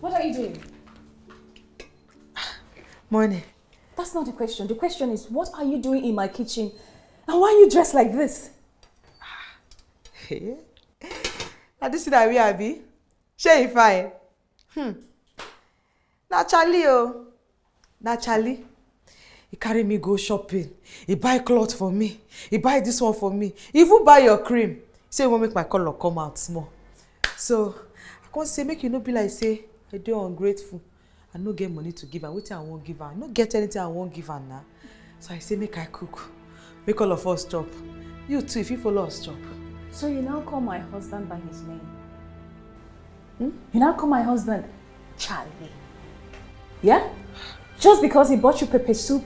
What are you doing? Morning. That's not the question. The question is, what are you doing in my kitchen? And why are you dressed like this? Hey. Now this is that we are be. Shey fine. Na Charlie oh. Na Charlie. He carry me go shopping. He buy cloth for me. He buy this one for me. He even buy your cream. He say he won't make my color come out small. So I can't say make you no be like say I do ungrateful. I no get money to give her. Wetin I won't give her. I no get anything I won't give her now. So I say make I cook. Make all of us chop. You too, if you follow us chop. So you now call my husband by his name? You now call my husband Charlie? Yeah? Just because he bought you pepper soup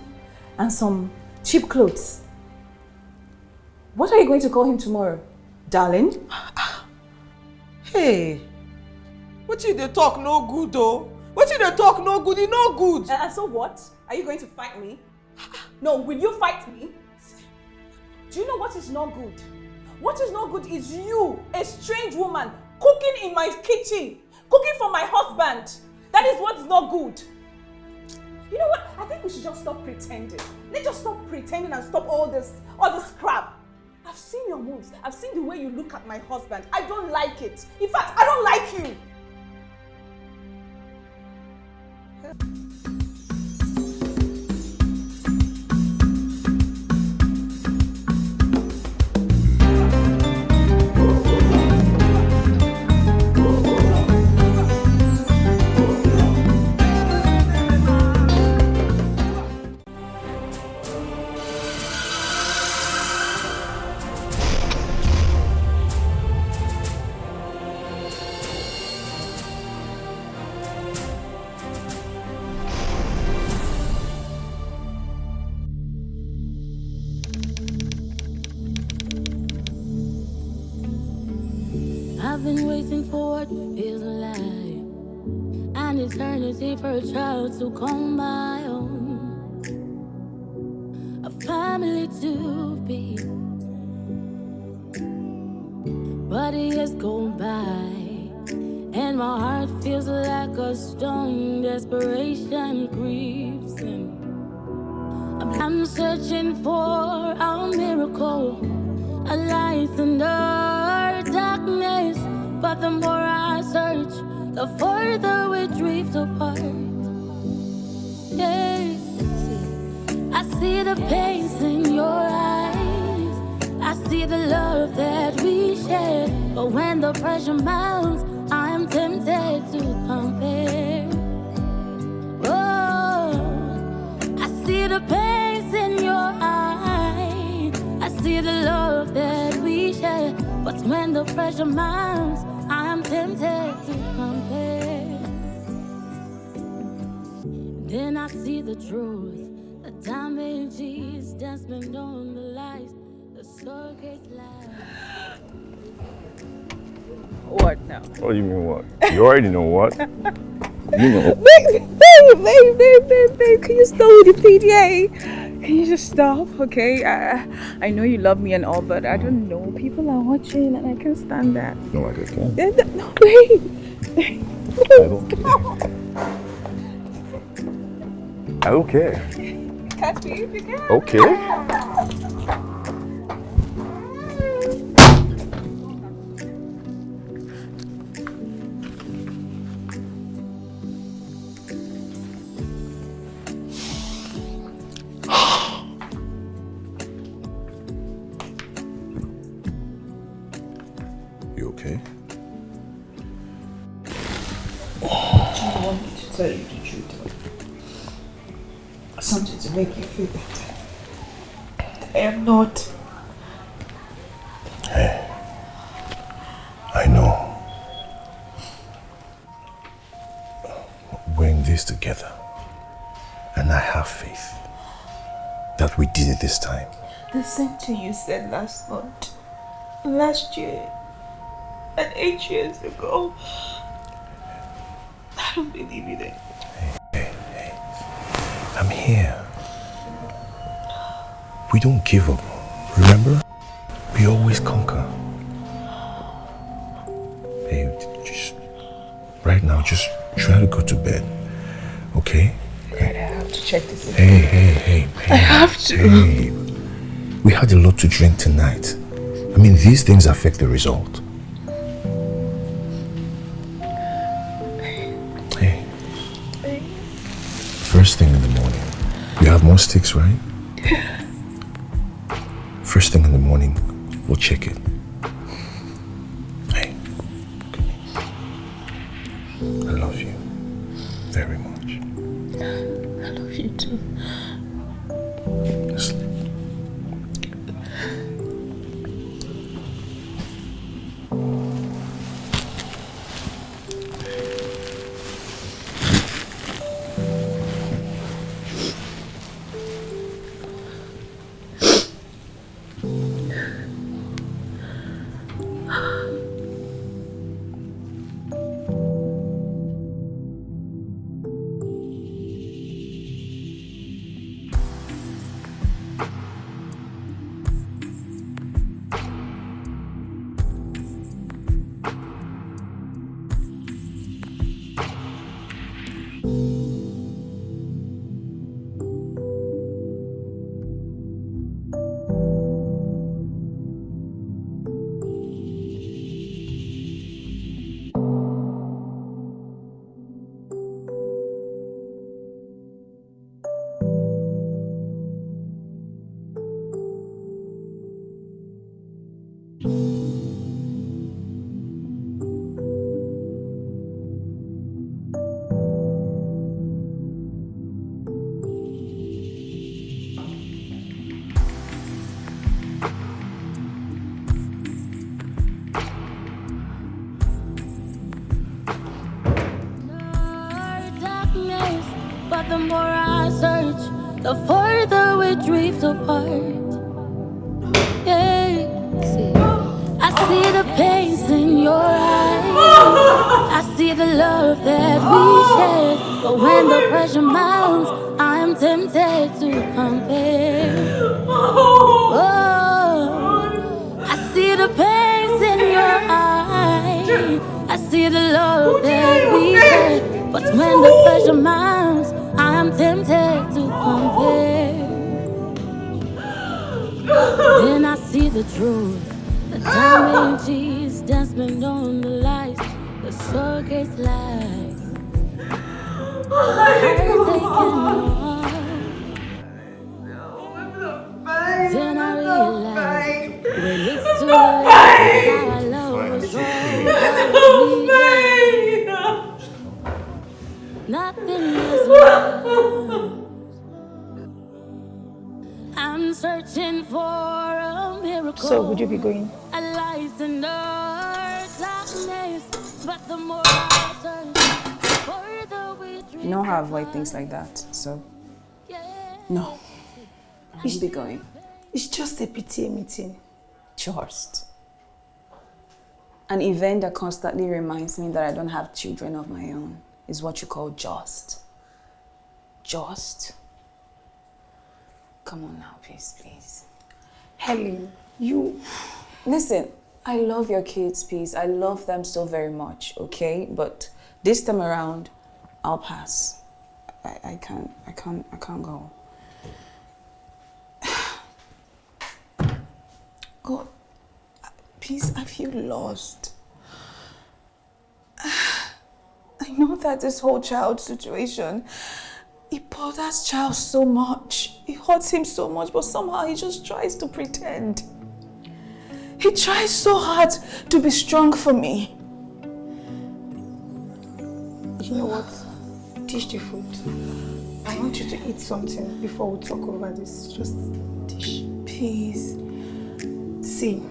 and some cheap clothes. What are you going to call him tomorrow? Darling? Hey, what you dey talk no good though? What you dey talk no good? You no good. And so what? Are you going to fight me? No, will you fight me? Do you know what is not good? What is not good is you, a strange woman, cooking in my kitchen, cooking for my husband. That is what's not good. You know what? I think we should just stop pretending. Let's just stop pretending and stop all this crap. I've seen your moves. I've seen the way you look at my husband. I don't like it. In fact, I don't like you. I've been waiting for what feels alive, an eternity for a child to call my own, a family to be. But years go by, and my heart feels like a stone. Desperation creeps in. I'm searching for a miracle, a light in the darkness. But the more I search, the further we drift apart. Yeah. I see the pace in your eyes, I see the love that we share. But when the pressure mounts, I'm tempted to compare. Oh, I see the pace in your eyes, I see the love that we share. But when the pressure mounts, I'm tempted to compare. Then I see the truth, the damages that's been on the lies, the surrogate lies. What now? What do you mean what? You already know what. You know. Babe, can you stop with the PDA? Can you just stop, okay? I know you love me and all, but I don't know. People are watching and I can't stand that. No, I can't. No, wait. I don't care. I don't care. Catch me if you can. Okay. You okay? I want me to tell you the truth. Something to make you feel better. I am not. Hey, I know. We're in this together. And I have faith that we did it this time. The same thing you said last month, last year, and 8 years ago. I don't believe you then. Hey. I'm here. We don't give up. Remember? We always conquer. Hey, just right now, just Try to go to bed, okay? Dad, I have to check this again. Hey. I have to. Hey. We had a lot to drink tonight. I mean, these things affect the result. Hey. First thing in the morning. You have more sticks, right? First thing in the morning, we'll check it. Hey. I love you very much. I love you too. Sleep. The more I search, the further we drift apart. Yeah, I see the pains in your eyes. I see the love that we share. But when the pressure mounts, I'm tempted to compare. Oh, I see the pains in your eyes. I see the love that we share. But when the pressure mounts, I'm tempted to compare. Then I see the truth. The damages that's been on the lies. The surrogate lies. Then I realize when it's too late, how I love was wrong. Nothing is left. I'm searching for a miracle. So, would you be going? A light in the darkness, but the more I search, the further we drift. You know how I avoid things like that, so no. I won't be going. It's just a PTA meeting. Just. An event that constantly reminds me that I don't have children of my own is what you call just. Just? Come on now, please. Helen, you... Listen, I love your kids, please. I love them so very much, okay? But this time around, I'll pass. I can't go. God, please, I feel lost. I know that this whole child situation, it bothers Charles so much. It hurts him so much, but somehow he just tries to pretend. He tries so hard to be strong for me. You know what? Dish the food. I want you to eat something before we talk over this. Just dish. Please. See,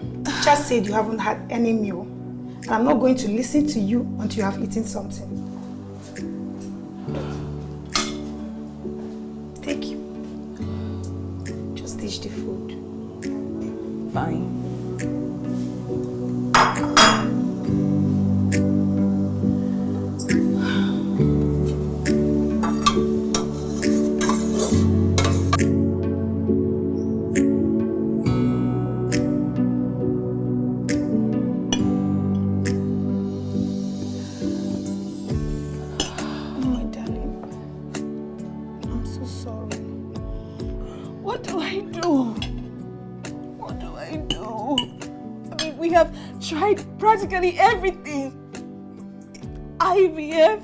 just said you haven't had any meal. And I'm not going to listen to you until you have eaten something. Take you. Just dish the food. Fine. do I do? What do I do? I mean, we have tried practically everything. IVF,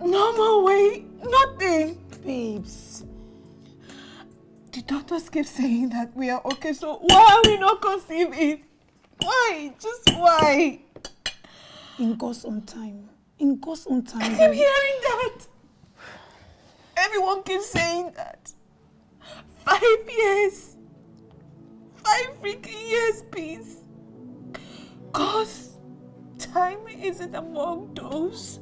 normal way, nothing. Babes, The doctors keep saying that we are okay, so why are we not conceiving? Why? Just why? in God's own time. In God's own time. I keep babe. hearing that. Everyone keeps saying that. 5 years. 5 freaking years, please. Cause time isn't among those.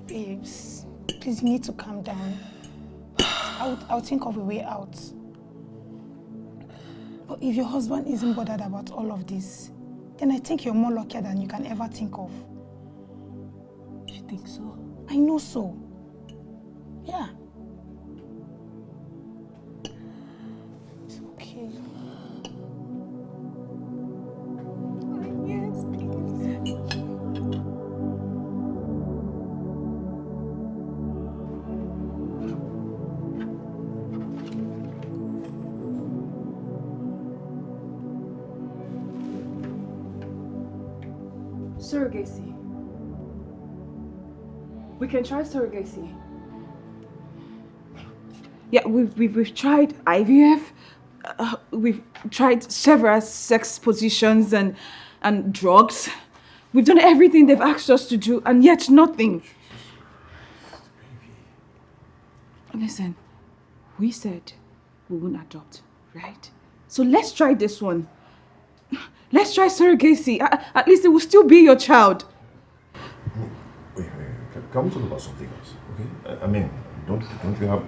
Babes, please, you need to calm down. I'll think of a way out. But if your husband isn't bothered about all of this, then I think you're more luckier than you can ever think of. You think so? I know so. Yeah. It's okay. Yes, please. Surrogacy. We can try surrogacy. Yeah, we've tried IVF. We've tried several sex positions and drugs. We've done everything they've asked us to do, and yet nothing. Listen, we said we won't adopt, right? So let's try this one. Let's try surrogacy. At least it will still be your child. Wait. Can we talk about something else? Okay? I mean, don't you have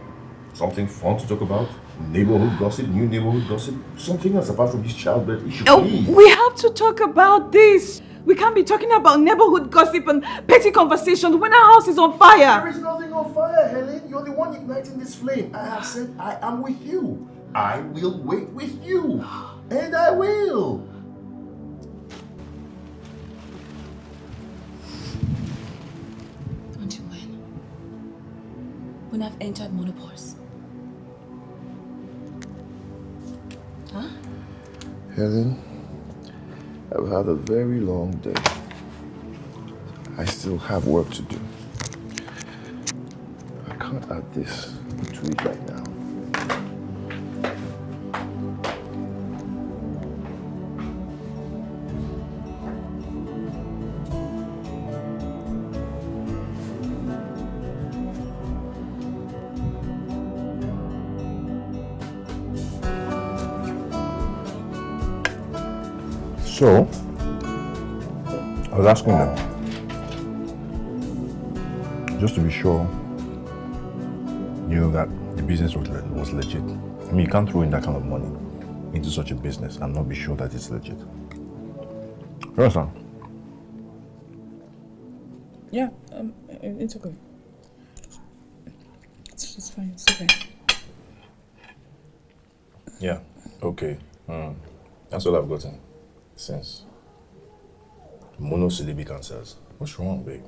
something fun to talk about? Neighborhood gossip, new neighborhood gossip? Something else apart from this childbirth issue, please. We have to talk about this. We can't be talking about neighborhood gossip and petty conversations when our house is on fire. There is nothing on fire, Helen. You're the one igniting this flame. I have said I am with you. I will wait with you. And I will. Until when? When I've entered menopause. Huh? Helen, I've had a very long day. I still have work to do. I can't add this to it right now. So, I was asking them, just to be sure, that the business was legit. I mean, you can't throw in that kind of money into such a business and not be sure that it's legit. You understand? Yeah, it's okay. It's fine, it's okay. Yeah, okay. That's all I've gotten since monosyllabic answers. What's wrong, babe?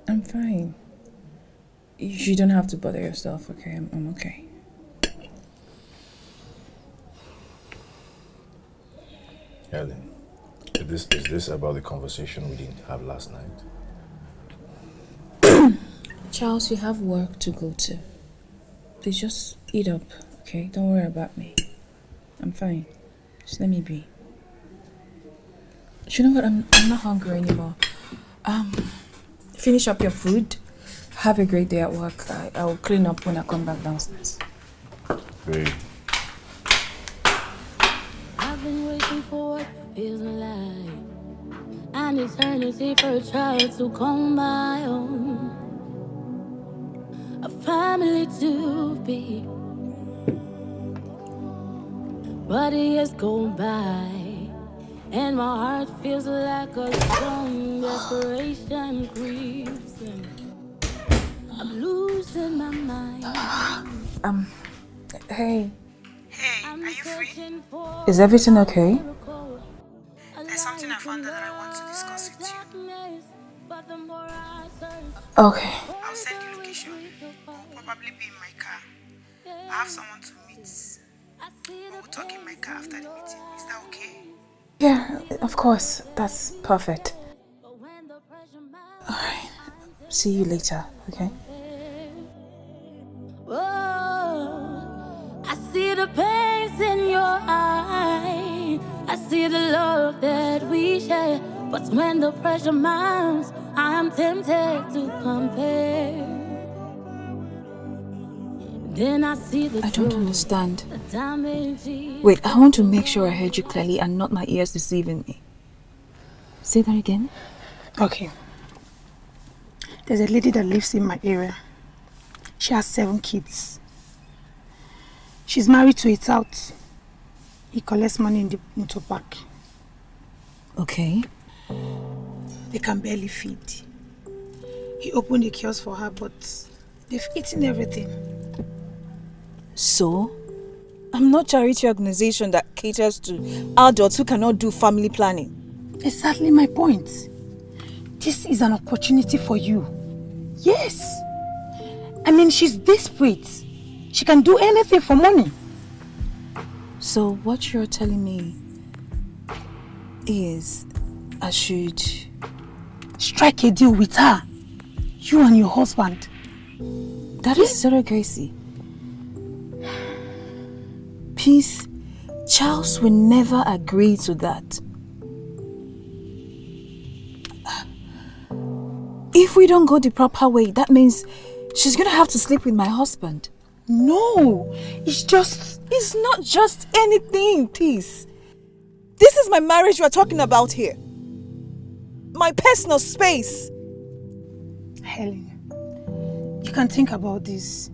I'm fine. You don't have to bother yourself, okay? I'm okay. Helen, is this about the conversation we didn't have last night? Charles, you have work to go to. Please just eat up, okay? Don't worry about me. I'm fine. Just let me be. You know what? I'm not hungry anymore. Finish up your food. Have a great day at work. I will clean up when I come back downstairs. Great. I've been waiting for what feels like an eternity for a child to call my own, a family to be. But years go by, and my heart feels like a strong desperation creeps in. I'm losing my mind. Hey. Hey, are you free? Is everything okay? There's something I found out that I want to discuss with you. Okay. I'll send the location. I'll probably be in my car. I have someone to meet. We'll talk in my car after the meeting. Is that okay? Yeah, of course. That's perfect. Alright. See you later, okay? Oh, I see the pains in your eye. I see the love that we share. But when the pressure mounts, I'm tempted to compare. Then I see the I don't truth, understand. the damage. Wait, I want to make sure I heard you clearly and not my ears deceiving me. Say that again. Okay. There's a lady that lives in my area. She has 7 kids. She's married to a tout. He collects money in the motor park. Okay. They can barely feed. He opened a kiosk for her, but they've eaten everything. So? I'm not a charity organization that caters to adults who cannot do family planning. Exactly my point. This is an opportunity for you. Yes. I mean, she's desperate. She can do anything for money. So what you're telling me is I should strike a deal with her. You and your husband. That is surrogacy. Peace, Charles will never agree to that. If we don't go the proper way, that means she's gonna have to sleep with my husband. No, it's not just anything, Peace. This is my marriage we're talking about here. My personal space. Helen, you can think about this.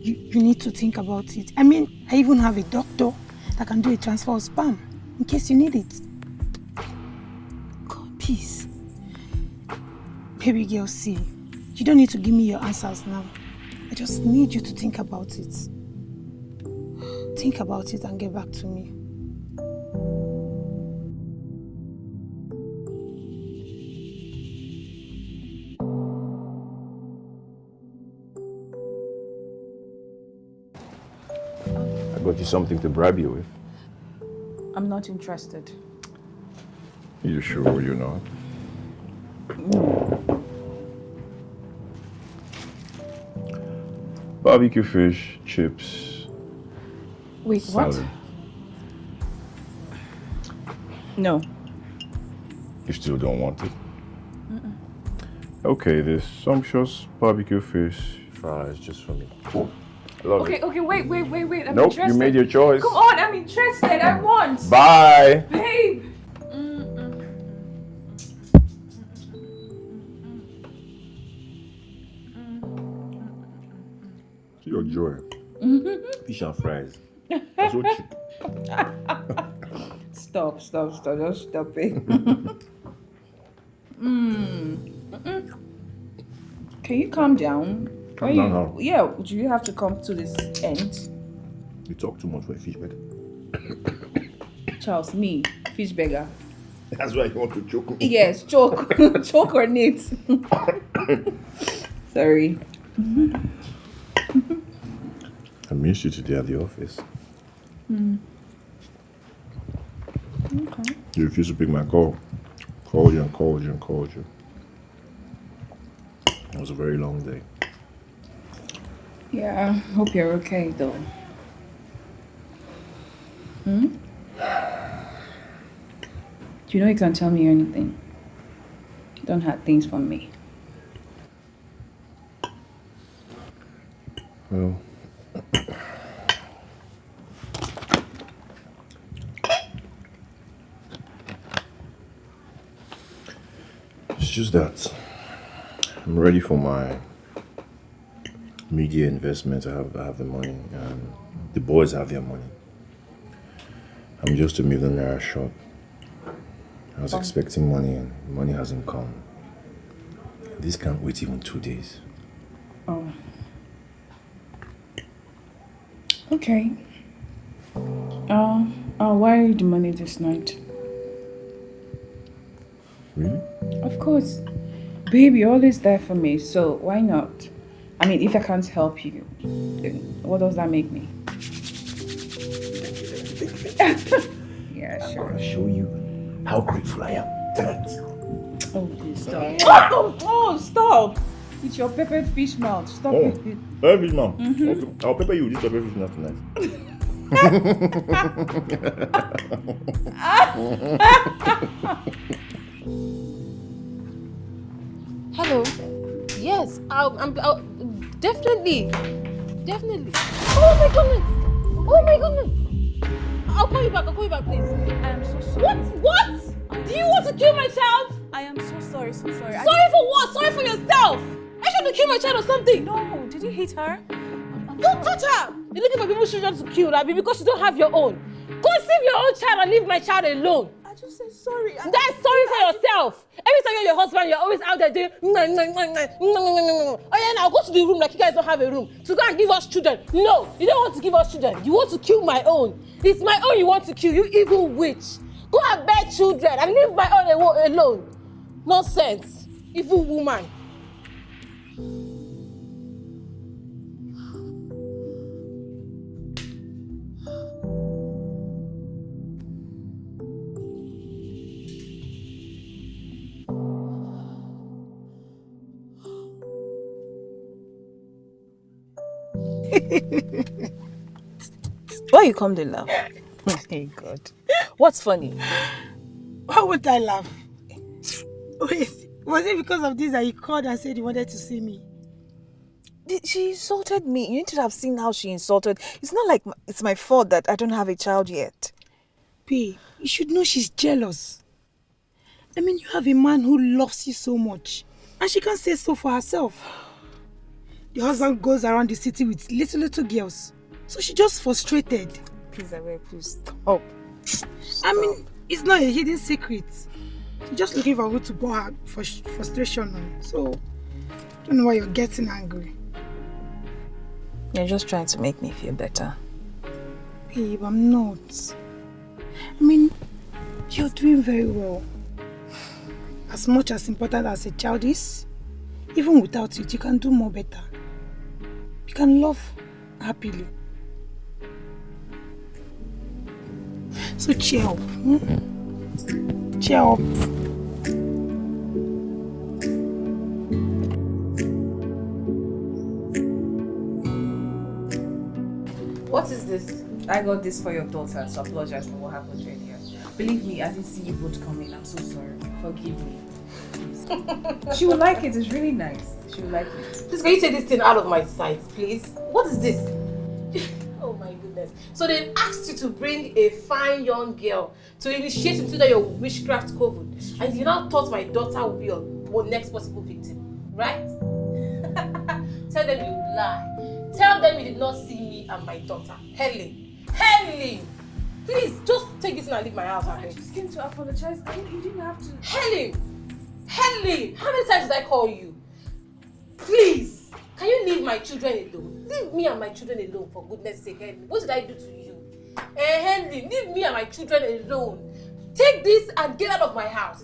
You need to think about it. I mean, I even have a doctor that can do a transfer of sperm in case you need it. God, Peace. Baby girl, see, you don't need to give me your answers now. I just need you to think about it. Think about it and get back to me. I got you something to bribe you with. I'm not interested. You sure you're not? Barbecue fish, chips. Wait, salad. what? No. You still don't want it? Okay, this sumptuous barbecue fish fries just for me. I love it. Okay, wait. I'm Nope, interested. you made your choice. Come on, I'm interested. I want. Bye. Babe. Your joy. Fish and fries. That's so cheap. Stop. Just stop it. Can you calm down? Calm down how? Yeah, do you have to come to this end? You talk too much for a fish beggar. Charles, me, fish beggar. That's why you want to choke me. Yes, choke. Choke or knit. Sorry. I missed you today at the office. Okay. You refused to pick my call. Called you. It was a very long day. Yeah, hope you're okay though. Do you know you can't tell me anything? Don't hide things from me. Well, it's just that I'm ready for my media investment. I have the money, and the boys have their money. I'm just $1 million short. I was expecting money, and money hasn't come. This can't wait even 2 days. Oh. Okay. I'll wire you the money this night. Really? Of course. Babe, you're always there for me, so why not? I mean, if I can't help you, then what does that make me? Yeah, I'm sure. gonna show you how grateful I am. Oh, please stop. Oh, stop! It's your peppered fish mouth. Stop it. Pepper fish mouth. Okay. I'll pepper you with this pepper fish mouth tonight. Hello. Yes, I'll definitely. Oh my goodness. I'll call you back, please. I am so sorry. What? Do you want to kill my child? I am so sorry. Sorry for what? Sorry for yourself. I should have killed my child or something. No, did you hit her? Don't touch her. You're looking for people's children to kill, Abby, because you don't have your own. Conceive your own child and leave my child alone. I just said sorry. That's sorry for yourself. Every time you're your husband, you're always out there doing. Oh yeah, now go to the room like you guys don't have a room to go and give us children. No, you don't want to give us children. You want to kill my own. It's my own you want to kill. You evil witch. Go and bear children and leave my own alone. Nonsense, evil woman. Why you come to laugh? Hey God. What's funny? Why would I laugh? Wait, was it because of this that you called and said you wanted to see me? She insulted me. You need to have seen how she insulted. It's not like it's my fault that I don't have a child yet. Babe, you should know she's jealous. I mean, you have a man who loves you so much, and she can't say so for herself. The husband goes around the city with little girls, so she just frustrated. Please, please stop. I mean, it's not a hidden secret. She's just looking for who to pour her frustration on. So, I don't know why you're getting angry. You're just trying to make me feel better. Babe, I'm not. I mean, you're doing very well. As much as important as a child is, even without it, you can do more better. You can love happily. So cheer up. Cheer up. What is this? I got this for your daughter to apologize for what happened earlier. Believe me, I didn't see you both coming. I'm so sorry. Forgive me. Please. She will like it. It's really nice. She will like it. Please, can you take this thing out of my sight, please? What is this? Oh my goodness. So they asked you to bring a fine young girl to initiate into your witchcraft coven. And you now thought my daughter would be your next possible victim, right? Tell them you lie. Tell them you did not see me and my daughter. Helen! Please, just take this and leave my house. I just came to apologize. I mean, you didn't have to. Helen! How many times did I call you? Please, can you leave my children alone? Leave me and my children alone, for goodness sake, Helen. What did I do to you? Helen, leave me and my children alone. Take this and get out of my house.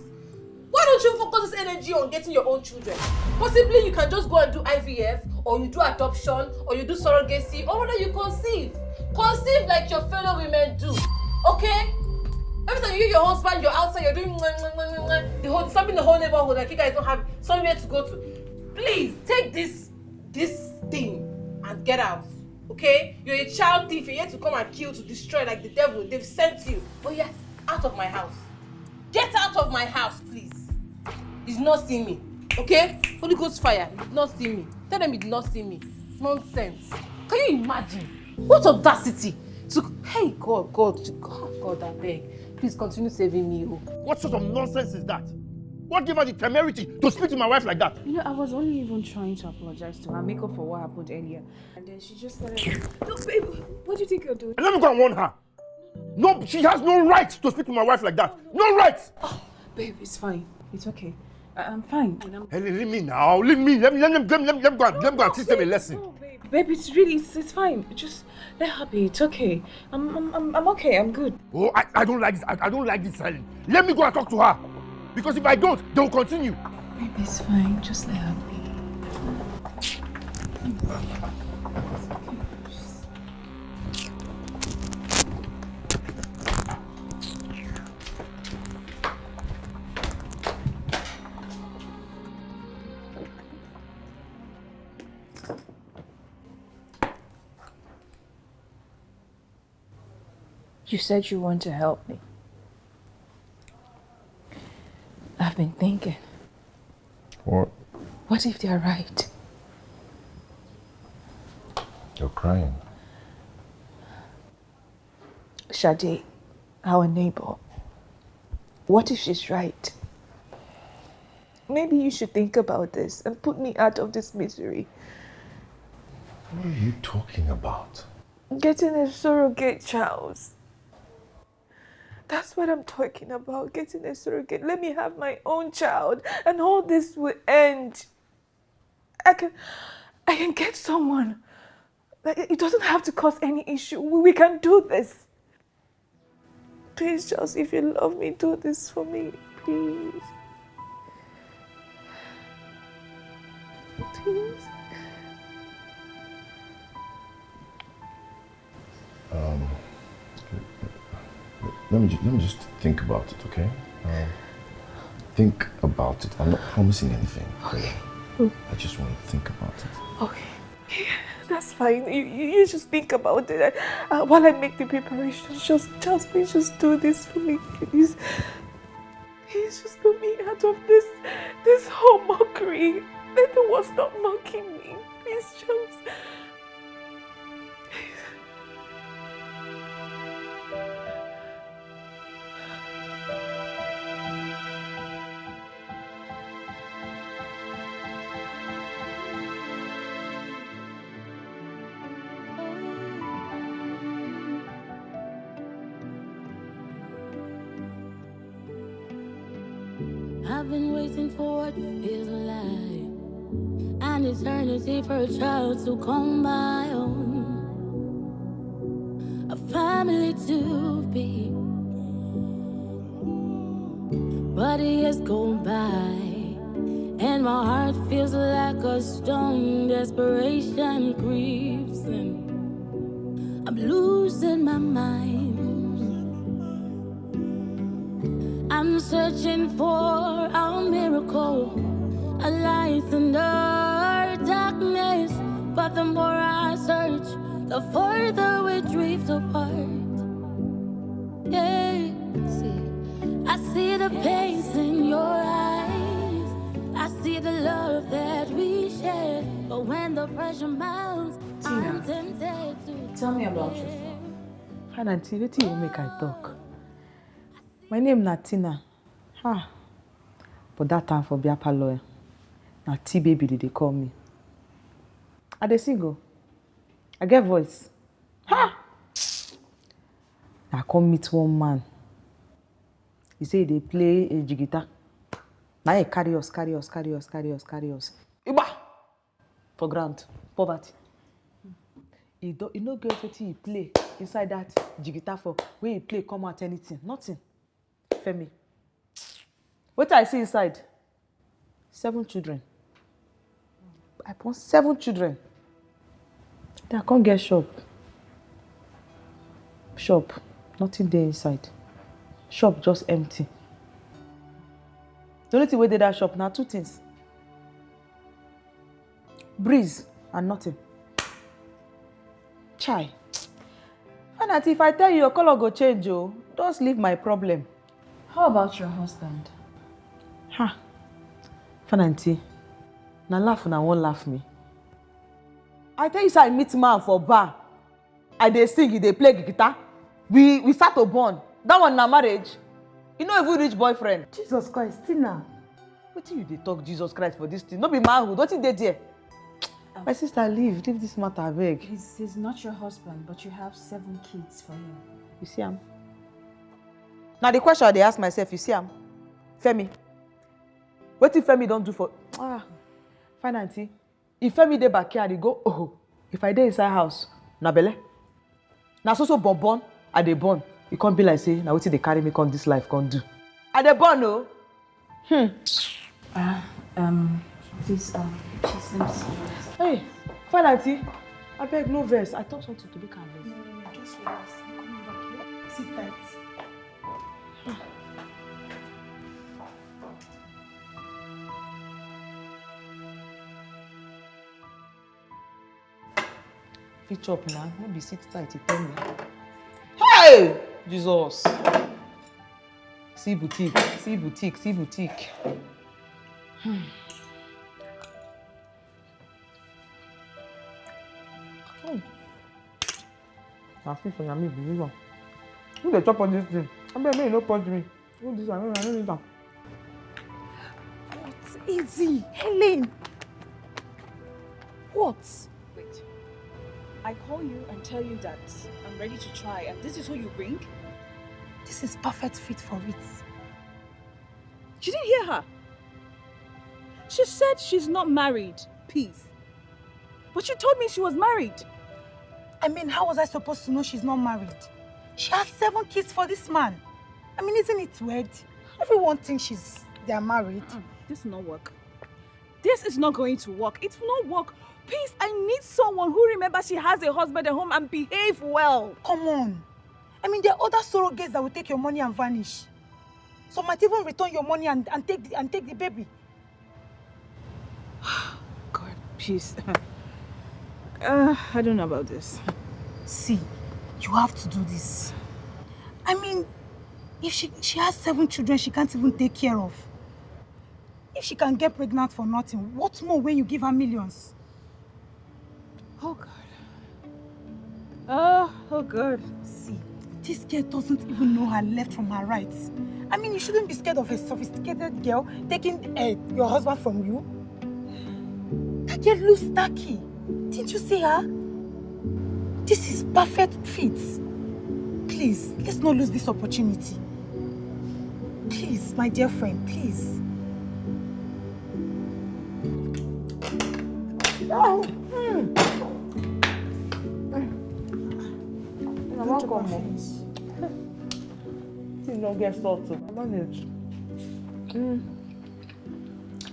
Why don't you focus this energy on getting your own children? Possibly you can just go and do IVF, or you do adoption, or you do surrogacy, or whether you conceive. Conceive like your fellow women do, okay? Every time you hear your husband, you're outside, you're doing disturbing the whole neighborhood, like you guys don't have somewhere to go to. Please, take this thing and get out, okay? You're a child thief, you're here to come and kill, to destroy like the devil. They've sent you. Oh yeah, out of my house. Get out of my house, please. You did not see me, okay? Holy Ghost fire, you did not see me. Tell them you did not see me. Nonsense. Can you imagine? What audacity to... Hey, God, I beg. Please continue saving me. Oh. What sort of nonsense is that? What gave her the temerity to speak to my wife like that? You know, I was only even trying to apologize to her, make up for what happened earlier. And then she just started... No, babe, what do you think you're doing? And let me go and warn her. No, she has no right to speak to my wife like that. No right! Oh, babe, it's fine. It's okay. I'm fine. Hey, leave me now. Leave me. Let me go and teach them a lesson. No, babe, it's fine. Just let her be. It's okay. I'm okay. I'm good. Oh, I don't like this. I don't like this, Helen. Let me go and talk to her. Because if I don't, they'll continue. Babe, it's fine. Just let her be. You said you want to help me. I've been thinking. What? What if they're right? You're crying. Shade, our neighbor. What if she's right? Maybe you should think about this and put me out of this misery. What are you talking about? Getting a surrogate child. That's what I'm talking about, getting a surrogate. Let me have my own child and all this will end. I can get someone. It doesn't have to cause any issue. We can do this. Please, just if you love me, do this for me, please. Please. Let me just think about it, okay? Think about it. I'm not promising anything. Okay. I just want to think about it. Okay. That's fine. You just think about it. While I make the preparations, please just do this for me, please. Please just put me out of this whole mockery. Let the world stop mocking me. Please just. I've been waiting for what feels like an eternity for a child to come my own, a family to be. But years go by and my heart feels like a stone. Desperation creeps and I'm losing my mind. I'm searching for a miracle, a light in the darkness. But the more I search, the further we drift apart. Yeah, I see the pain in your eyes. I see the love that we share. But when the pressure mounts, I'm tempted to. Tell me about yourself. Fine, auntie, wetin you make I talk? My name na Tina. But that time for Biapa lawyer, na T-baby they call me. I dey sing. I get voice. I come meet one man. He say they play a jigita. Now he carry us. Iba! For ground, poverty. He no get wetin he play inside that jigita for. When he play, come out anything. Nothing. Femi. What I see inside? 7 children. I born 7 children. Then I can't get shop. Nothing there inside. Shop just empty. The only thing we did that shop now 2 things. Breeze and nothing. Chai. And auntie, if I tell you your color go change, oh, just leave my problem. How about your husband? Fun auntie. Now laugh and I won't laugh me. I tell you, say I meet man for bar. I dey sing, they play guitar. We start to bond. That one na marriage. You know if we reach boyfriend. Jesus Christ, Tina. What you dey talk Jesus Christ for this thing? No be manhood. What you dey there? My sister, leave this matter, I beg. He's not your husband, but you have 7 kids for him. You see him? Now the question I dey ask myself, you see him? Femi. What if Femi don't do for? Fine auntie. If Femi dey backyard, he go, oh. If I dey inside house, na belle. Na so born, I dey born. You can't be like say, now wetin dey carry me come this life can't do. I dey born, no. Please, she seems. Hey, Fine, auntie. I beg no verse. I talk something to make her vex. No, just relax. I'm coming back here. Sit tight. Pitch up now. Don't be sit tight, you tell me. Hey! Jesus. See boutique, see boutique, see boutique. I feel for me, believer. Who the chop on this thing? I bet me no punch me. Who this one? I don't need that. It's easy. Helen. What? Wait. I call you and tell you that I'm ready to try, and this is who you bring? This is perfect fit for it. You didn't hear her. She said she's not married. Peace. But she told me she was married. I mean, how was I supposed to know she's not married? She has 7 kids for this man. I mean, isn't it weird? Everyone thinks they're married. This will not work. This is not going to work. It will not work. Please, I need someone who remembers she has a husband at home and behave well. Come on. I mean, there are other surrogates that will take your money and vanish. Some might even return your money and take the baby. God, please. I don't know about this. See, you have to do this. I mean, if she has 7 children she can't even take care of. If she can get pregnant for nothing, what more when you give her millions? Oh, God. Oh, God. See, this girl doesn't even know her left from her right. I mean, you shouldn't be scared of a sophisticated girl taking your husband from you. That girl looks tacky. Didn't you see her? This is perfect fit. Please, let's not lose this opportunity. Please, my dear friend, please. Oh. Welcome. You don't get salt too. I manage.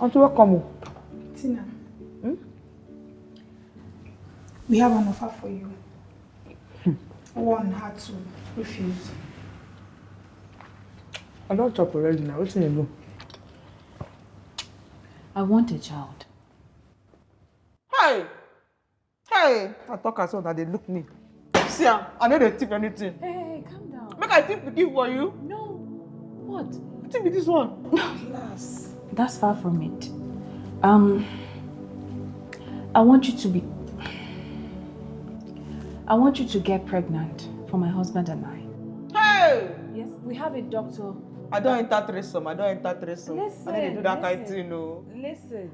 Auntie, welcome. Tina. We have an offer for you. One had to refuse. I don't chop already now. What's in the room? I want a child. Hey! Hey! I talk as well that they look me. See, I know they tip anything. Hey, calm down. Make I tip the gift for you. No. What? Tip me this one. Yes. That's far from it. I want you to get pregnant for my husband and I. Hey! Yes, we have a doctor. I don't enter threesome. Listen, I know they do that kind of thing, no. Listen.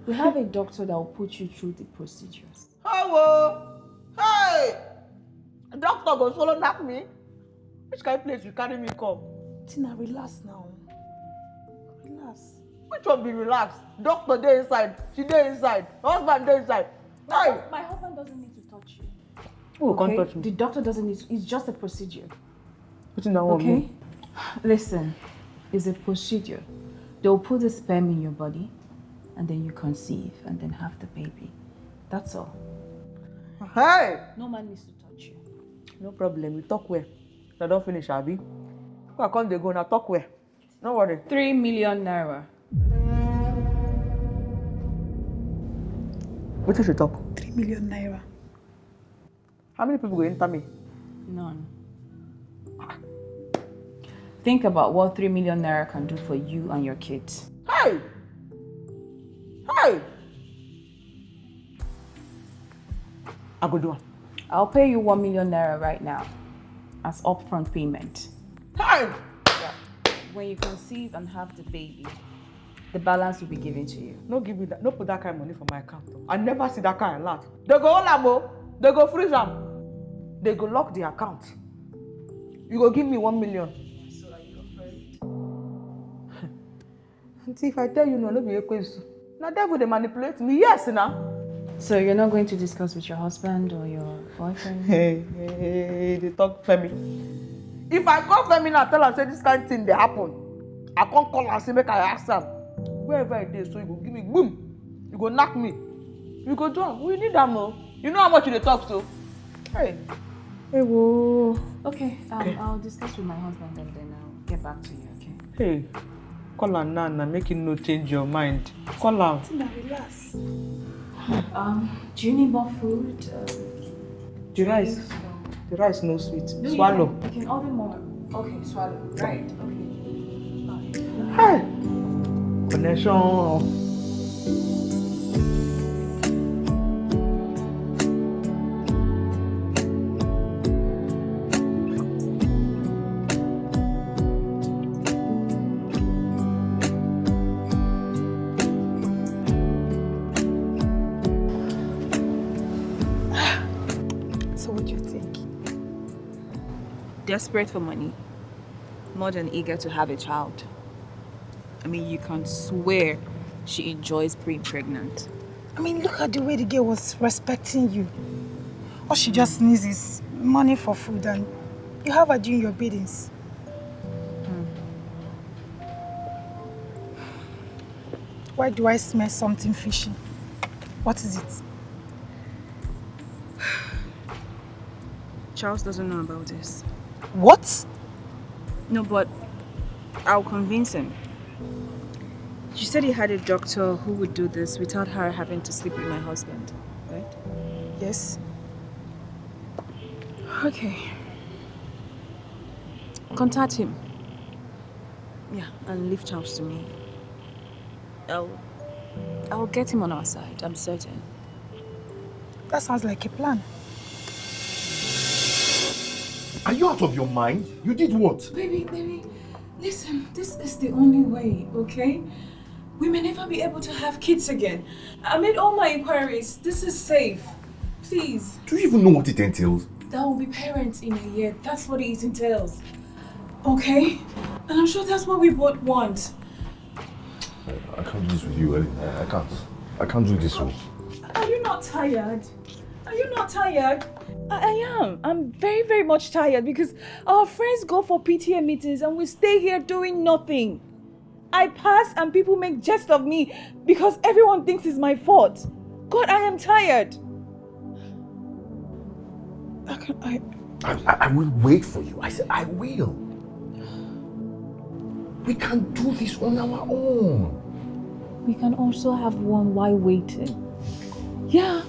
We have a doctor that will put you through the procedures. Hello! Hey! Doctor go swallow knock me. Which kind of place you carry me come? Tina, relax now. Relax. Which one be relaxed? Doctor dey inside, she dey inside, husband dey inside. Hey! My husband doesn't need to touch you. Who can't touch me? The doctor doesn't need to. It's just a procedure. What's in that one? Okay? Listen, it's a procedure. They'll put the sperm in your body and then you conceive and then have the baby. That's all. Hey! No man needs to touch you. No problem, we talk well. I don't finish, Abi. I can't dey go now, talk well. No worry. 3 million naira. What you should talk? 3 million naira. How many people go enter me? None. Think about what 3 million naira can do for you and your kids. Hey! Hey! I go do it. I'll pay you 1 million naira right now as upfront payment. Hey! When you conceive and have the baby, the balance will be given to you. No give me that. No put that kind of money for my account. I never see that kind of lot. They go hold am. They go freeze am. They go lock the account. You go give me 1 million. So are you afraid? See, if I tell you no be a question. Now devil they manipulate me. Yes, now. So you're not going to discuss with your husband or your boyfriend? Hey, they talk Femi. If I call Femi now, tell her say this kind of thing they happen. I can't call her say make I ask her. Wherever it is, so you go give me boom. You go knock me. You go do am. We need am o. You know how much you dey talk to? Hey. Hey, whoa. Okay, I'll discuss with my husband and then I'll get back to you, okay? Hey. Call am now, make him no change your mind. Call am. Tina, relax. Do you need more food? The rice no sweet. Swallow. You can order more. Okay, swallow. Right. Okay. Hey. Connection. Desperate for money, more than eager to have a child. I mean, you can swear she enjoys being pregnant. I mean, look at the way the girl was respecting you. All she just needs is money for food and you have her doing your biddings. Why do I smell something fishy? What is it? Charles doesn't know about this. What? No, but I'll convince him. She said he had a doctor who would do this without her having to sleep with my husband, right? Yes. Okay. Contact him. Yeah, and leave Charles to me. I'll get him on our side, I'm certain. That sounds like a plan. Are you out of your mind? You did what? Baby, listen, this is the only way, okay? We may never be able to have kids again. I made all my inquiries. This is safe. Please. Do you even know what it entails? That will be parents in a year. That's what it entails. Okay? And I'm sure that's what we both want. I can't do this with you, Ellie. I can't do this one. Are you not tired? Are you not tired? I am. I'm very, very much tired because our friends go for PTA meetings and we stay here doing nothing. I pass and people make jest of me because everyone thinks it's my fault. God, I am tired. I will wait for you. I said I will. We can do this on our own. We can also have one while waiting. Yeah,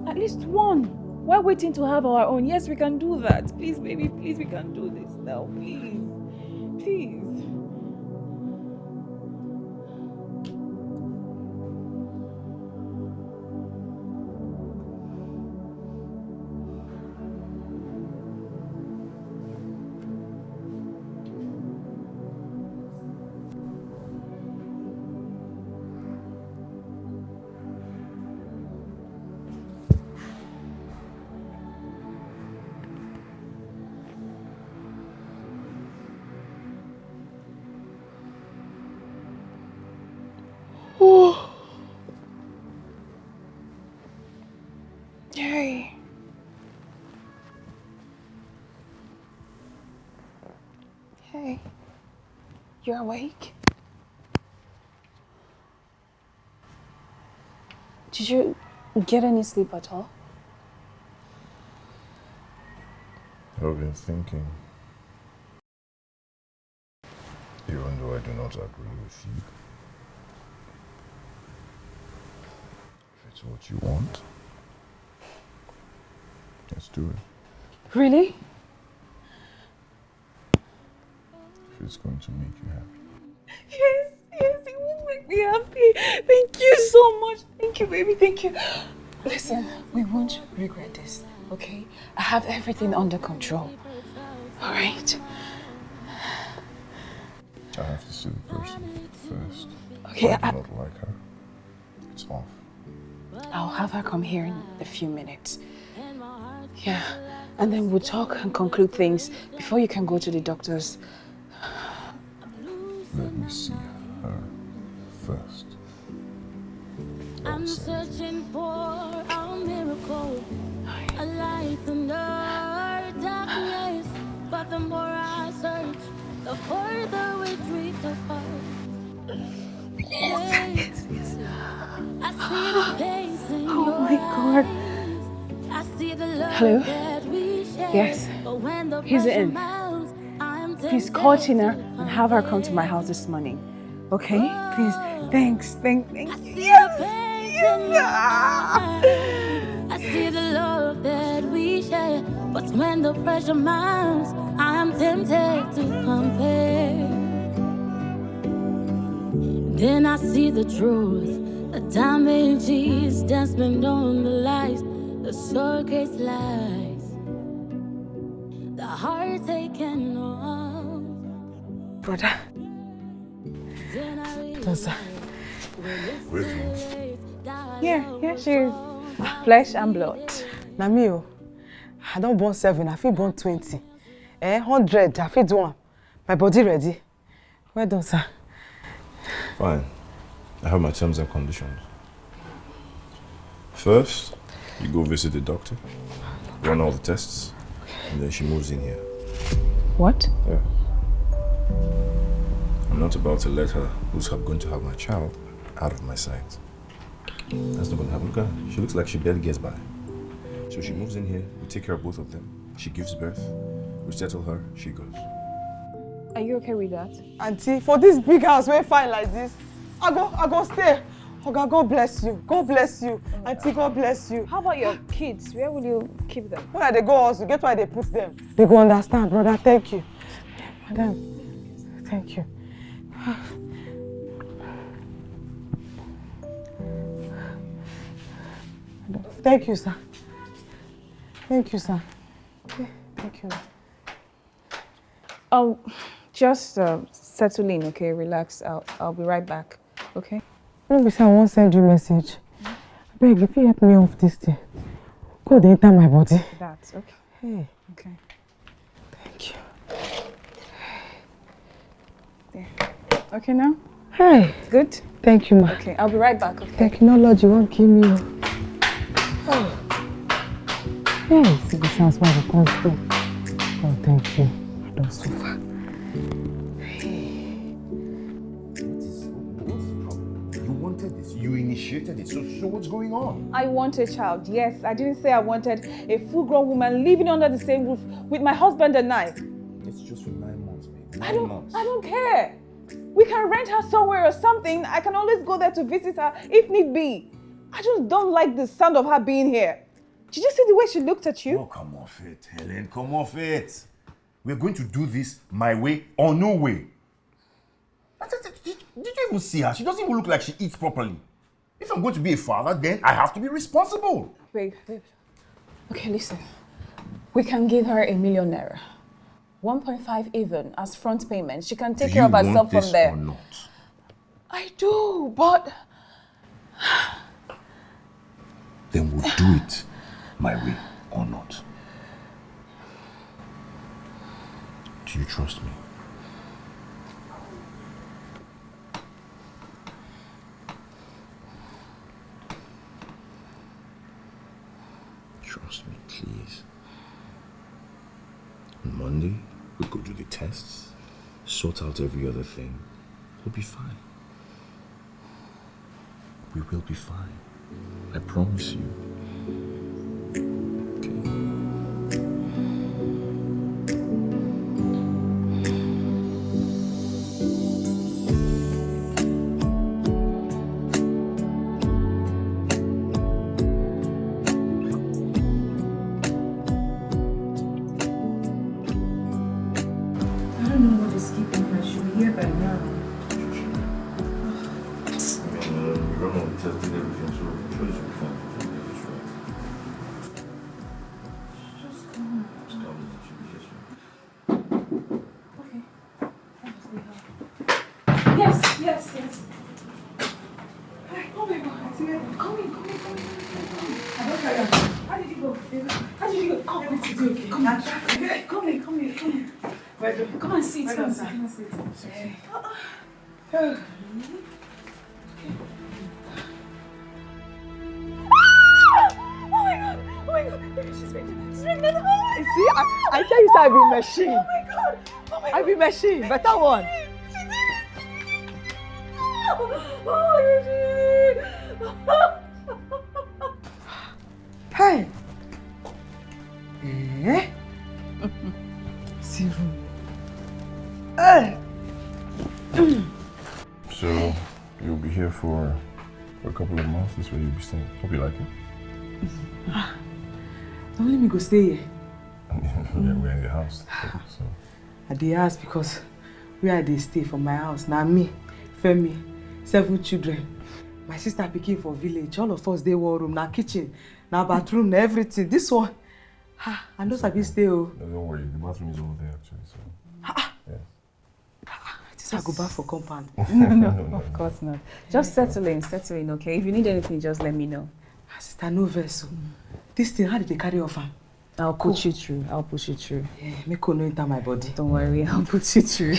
at least one. While waiting to have our own. Yes, we can do that. Please, baby, please, we can do this now. Please. Please. Hey. Hey. You're awake? Did you get any sleep at all? I've been thinking. Even though I do not agree with you. If it's what you want, let's do it. Really? If it's going to make you happy. Yes, it will make me happy. Thank you so much. Thank you, baby, thank you. Listen, we won't regret this, okay? I have everything under control. All right? I have to see the person first. Okay, I do not like her. It's off. I'll have her come here in a few minutes. Yeah, and then we'll talk and conclude things before you can go to the doctors. Let me see her first. I'm searching for a miracle, a light in the darkness. But the more I search, the further we drift apart. Yes. I see the pace in God. Hello? Yes. He's in. Please call Tina and have her come to my house this morning. Okay? Please. Thanks. Thank you. Yes! I see the love that we share, but when the pressure mounts, I'm tempted to compare. Then I see the truth, the damage is dancing on the lies, the surrogate lies, the heart taken off. Brother. Dosa. Where's mom? Here she is. Flesh and blood. Na me o. I don born 7, I fit born 20. 100, I fit do one. My body ready. Well done, sir. Fine. I have my terms and conditions. First, you go visit the doctor, run all the tests, and then she moves in here. What? Yeah. I'm not about to let her, who's going to have my child, out of my sight. That's not going to happen. Look at her. She looks like she barely gets by. So she moves in here, we take care of both of them. She gives birth, we settle her, she goes. Are you okay with that? Auntie, for this big house, wey fine like this, I go stay. Oga, God bless you. God bless you. Auntie, God bless you. How about your kids? Where will you keep them? When they go also, get why they put them. They go understand, brother. Thank you. Madam, thank you. Thank you, sir. Thank you, sir. Okay, thank you. Just settle in, okay? Relax. I'll be right back, okay? No, sir, I won't send you a message. I beg, if you help me off this thing, go to enter my body. That's okay. Hey. Okay. Thank you. There. Okay now? Hey. Good? Thank you, ma. Okay, I'll be right back, okay? Technology won't kill me. Oh. Hey, see the sounds why the constant. Oh, thank you. I don't suffer. You wanted this. You initiated it. So what's going on? I want a child, yes. I didn't say I wanted a full-grown woman living under the same roof with my husband and I. It's just for 9 months, babe. 9 months. I don't care. We can rent her somewhere or something. I can always go there to visit her if need be. I just don't like the sound of her being here. Did you see the way she looked at you? Oh, come off it, Helen. Come off it. We're going to do this my way or no way. Did you even see her? She doesn't even look like she eats properly. If I'm going to be a father, then I have to be responsible. Babe. Okay, listen. We can give her ₦1 million. 1.5 even as front payment. She can take care of herself from there. Do you want this or not? I do, but... Then we'll do it my way or not. Do you trust me? Trust me, please. On Monday, we'll go do the tests, sort out every other thing. We'll be fine. We will be fine. I promise you. I tell you, sir, I be machine. Oh my God! I be machine. Better one. Hey! Eh? Serum. Hey! So, you'll be here for a couple of months. That's where you'll be staying. Hope you like it. Don't let me go stay here. We're in the house. So. At the house because where they stay from my house. Now me, Femi, 7 children. My sister picking for village. All of us, they war room, now kitchen, now bathroom, now everything. This one, and those have stay. Oh. No, don't worry, the bathroom is over there actually. So. Yes. I go back for compound. No, of course not. Just settle in, okay? If you need anything, just let me know. Sister, no vessel. This thing, how did they carry off? I'll push you through. Yeah, make no enter my body. Don't worry, I'll put you through.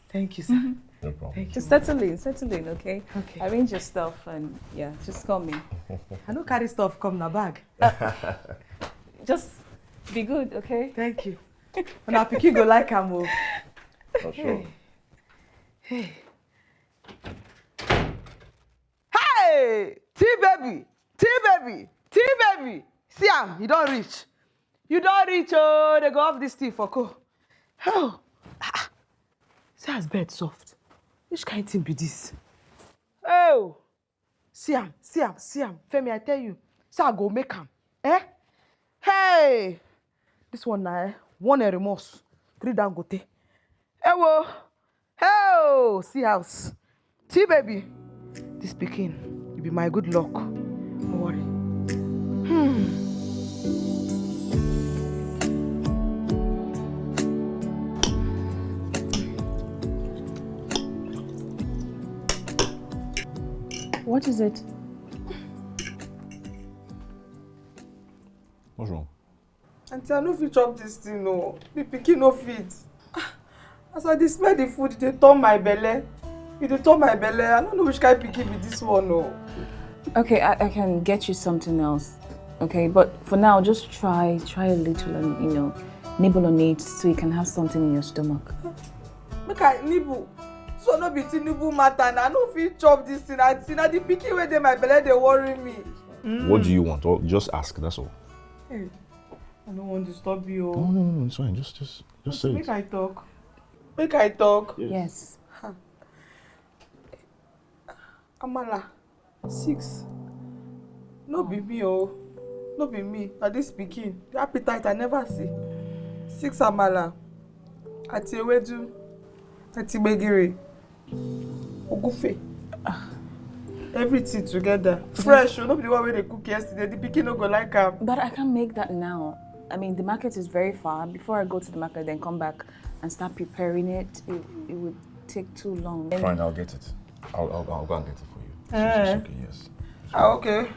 Thank you, sir. No problem. Thank you. Just settle in, okay? Okay. Arrange your stuff and yeah, just call me. I don't carry stuff, come in a bag. Just be good, okay? Thank you. And our pikin go like am o. Oh, sure. Hey! T-baby! See am, you don't reach. Oh, they go off this thing for co. Oh! See as bed soft. Which kind of thing be this? Oh! See am. Femi, I tell you. So I go make am. Eh? Hey! This one now, 1 remorse. 3 down go te. Ewo! Oh, see house. T-baby. This pikin, you be my good luck. Don't worry. What is it? What's wrong? Auntie, I no fit chop this thing, no. The pikin no fit. As I dey smell the food, they turn my belly. I don't know which kind of pikin be this one, no. Okay, I can get you something else. Okay, but for now, just try a little and, nibble on it so you can have something in your stomach. Make I nibble. So no be nibble matter. I no fit chop this thing. Auntie, na the pikin wey dey my belly dey worry me. What do you want? Or just ask, that's all. Hey, I don't want to disturb you. No, it's fine. Just say Make it. I talk. Yes. Amala, 6. No be me, oh. No be me. Na this pikin. The appetite I never see. 6 amala. Ati ewedu. Ati gbegiri. Ogufe. Everything together. Fresh. No be the one wey they cook yesterday. The pikin no go like am. But I can't make that now. I mean, the market is very far. Before I go to the market, then come back and start preparing it, it would take too long. Fine, I'll get it. I'll go and get it for you. It's okay, yes. Okay.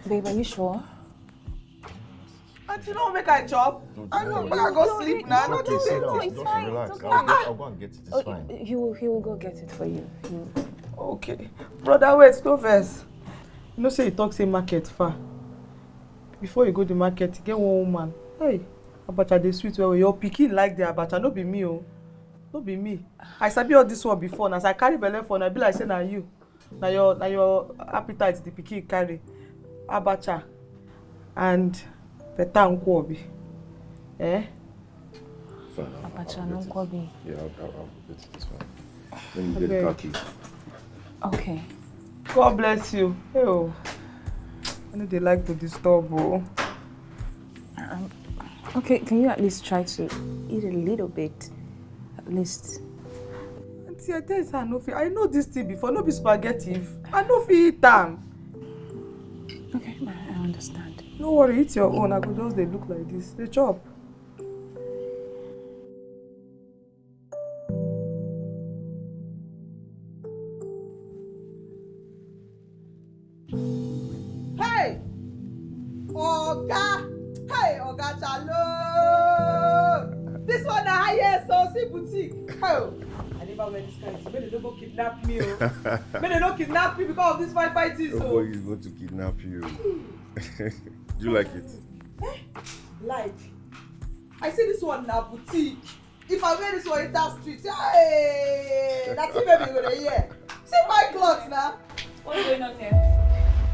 Babe, are you sure? Auntie, no make I chop. I know, but I go sleep now. It's okay, sit down. it's Just fine, relax. it's okay. I'll go and get it. It's fine. He will go get it for you. Okay. Brother, wait, no verse. You know, say you talk say market far. Before you go to market, get one woman. Hey, abacha dey sweet well. Your pikin like the abacha, no be me, oh. No be me. I sabi all this one before. Now, as I carry belle for, I be like say na you. Na your appetite the pikin carry. Abacha and peta nkwobi. Eh? Fine. Abacha no nkwobi. Yeah, I'll get it. It's fine. Let me get the car key. Okay. God bless you. Hey, oh. I know they like to disturb, oh. Okay, can you at least try to eat a little bit? At least. Auntie, I tell you, I no fit. I know this thing before. No be spaghetti. I no fit eat them. Okay, I understand. No worry, eat your own. I go just they look like this. They chop. Hey! Oga! Hey, Oga Chalo! This one the highest OC boutique. Oh! I never wear this kind of thing. May they don't go kidnap me, oh. May they don't kidnap me because of this fight is, oh. Nobody is going to kidnap you. Do you like it? Like? I see this one in a boutique. If I wear this one in that street, hey! That's it, baby, over here. See my clothes now. What's going on here?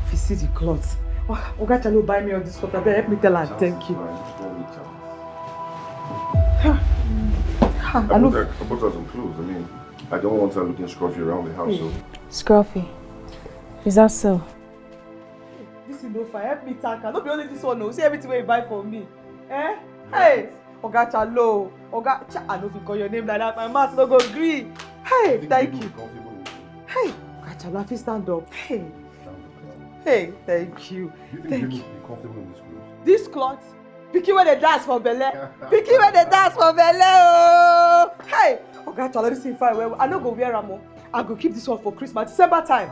If you see the clothes, Oga Charlie will buy me all this cup. Help me tell her thank you. I bought her some clothes. I mean, I don't want her looking scruffy around the house. So. Scruffy. Is that so? This is no fine. Help me thank her. Not be only this one, no. See everything you buy for me. Eh? Hey! Oga Charlo. I know if you call your name like that, my mouth no go agree. Hey, thank you. Hey, Oga Charlo, if you stand up. Hey. Hey, thank you. Do you think you be comfortable in this clothes? This cloth? Pikin wey dey dance for belle. Pikin wey dey dance for belle oh. Hey, Oga Charlo, this thing fine well. I no go wear am o. I go keep this one for Christmas, December time.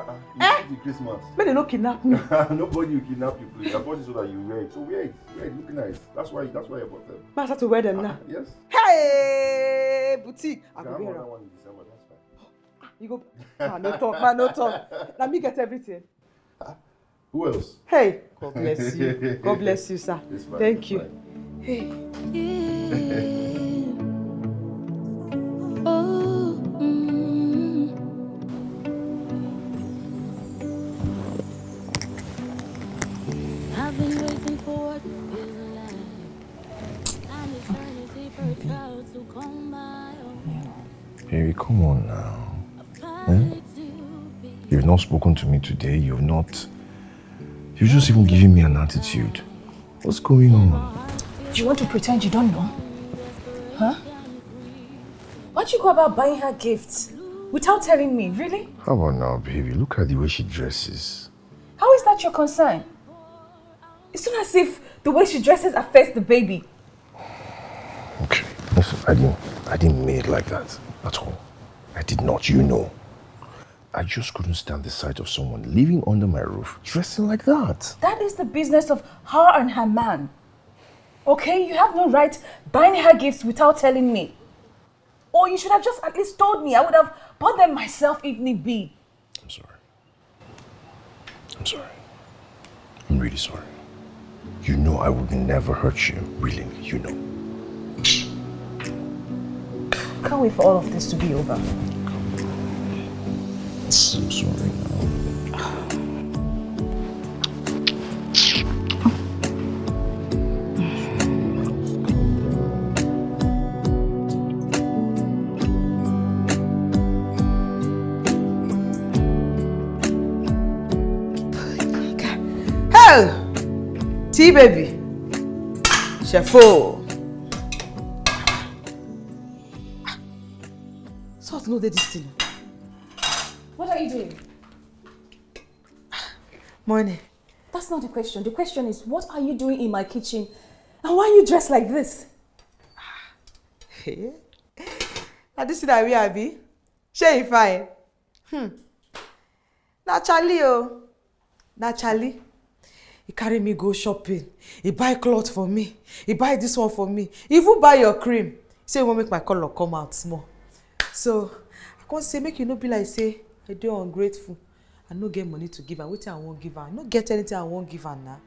Christmas. Make they no kidnap me. Nobody will kidnap you, please. I bought it so that you wear it. So wear it. Look nice. That's why I bought them. I start to wear them now. Yes. Hey, boutique. I go wear that them. one in December. That's fine. You go. Man, no talk. Let me get everything. Who else? Hey, God bless you. God bless you, sir. Thank you. Hey. I've been waiting for what feels like an eternity for a child to come by. Baby, come on now. You've not spoken to me today. You've just even given me an attitude. What's going on? Do you want to pretend you don't know? Huh? Why'd you go about buying her gifts without telling me, really? How about now, baby? Look at the way she dresses. How is that your concern? It's not as if the way she dresses affects the baby. Okay, listen, I didn't mean it like that at all. I did not, you know. I just couldn't stand the sight of someone living under my roof, dressing like that. That is the business of her and her man. Okay, you have no right buying her gifts without telling me. Or you should have just at least told me. I would have bought them myself if need be. I'm sorry. I'm really sorry. You know I would never hurt you, really, you know. Can't wait for all of this to be over. I'm sorry now. Hey! Tea baby. Chefo. Salt no dey this thing. What are you doing? Morning. That's not the question. The question is, what are you doing in my kitchen? And why are you dressed like this? Hey. Now this is that we are be. Shey fine. Na Charlie oh. Na Charlie. He carry me go shopping. He buy cloth for me. He buy this one for me. He even buy your cream. He say he wan make my color come out small. So I can't say make you no be like say I dey ungrateful. I no get money to give her. Wetin I wan give her? I no get anything I wan give her now.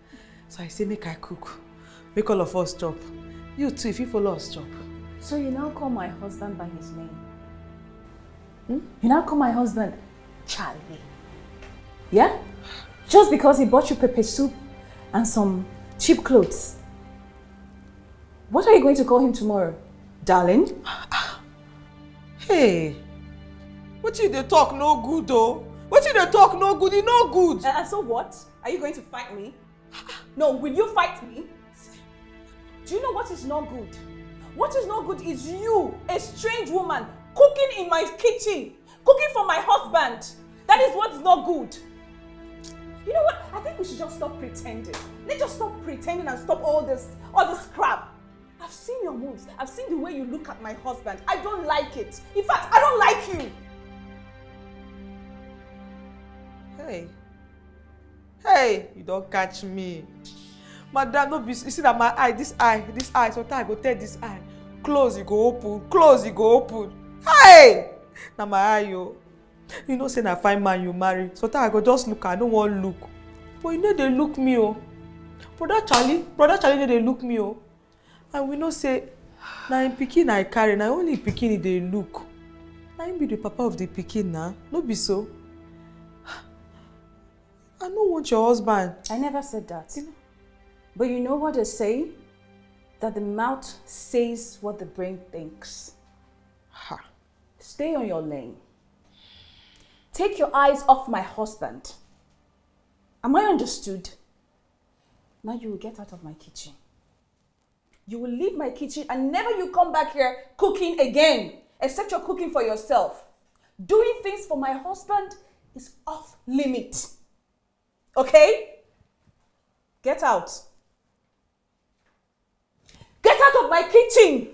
So I say make I cook. Make all of us chop. You too, if you follow us chop. So you now call my husband by his name? You now call my husband Charlie? Yeah? Just because he bought you pepper soup and some cheap clothes. What are you going to call him tomorrow? Darling? Hey, what you dey talk no good though? What you dey talk no good? You no good. And so what? Are you going to fight me? No, will you fight me? Do you know what is not good? What is not good is you, a strange woman, cooking in my kitchen, cooking for my husband. That is what's not good. You know what? I think we should just stop pretending. Let's just stop pretending and stop all this crap. I've seen your moves. I've seen the way you look at my husband. I don't like it. In fact, I don't like you. Hey, you don't catch me. Madam, no be, you see that my eye, this eye, sometimes I go tell this eye, close, you go open. Hey! Now my eye, yo. You know, say na fine man you marry. Sometimes I go just look, I don't want look. But you know they look me, oh. Brother Charlie, they look me, oh. And we know say, na in pikin I carry, na only pikin they look. Na him be the papa of the pikin now. No be so. I don't want your husband. I never said that. But you know what they say? That the mouth says what the brain thinks. Ha. Stay on your lane. Take your eyes off my husband. Am I understood? Now you will get out of my kitchen. You will leave my kitchen and never you come back here cooking again, except you're cooking for yourself. Doing things for my husband is off limit. Okay? Get out. Get out of my kitchen!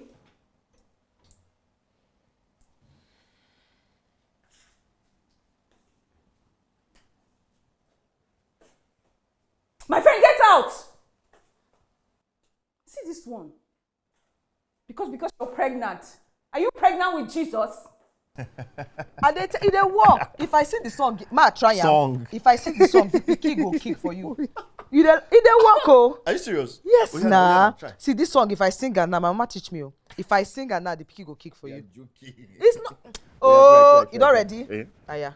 My friend, get out! See this one? Because you're pregnant. Are you pregnant with Jesus? And it dey work. If I sing the song, ma try am. Song. If I sing the song, the pikin go kick for you. It dey work, oh. Are you serious? Yes, Oh, yeah, nah. yeah, try. See this song, if I sing and now, my mama teach me. Oh. If I sing and now, the pikin go kick for you. Joking. It's not. Oh, try, you not try. ready? Eh? Ah, yeah.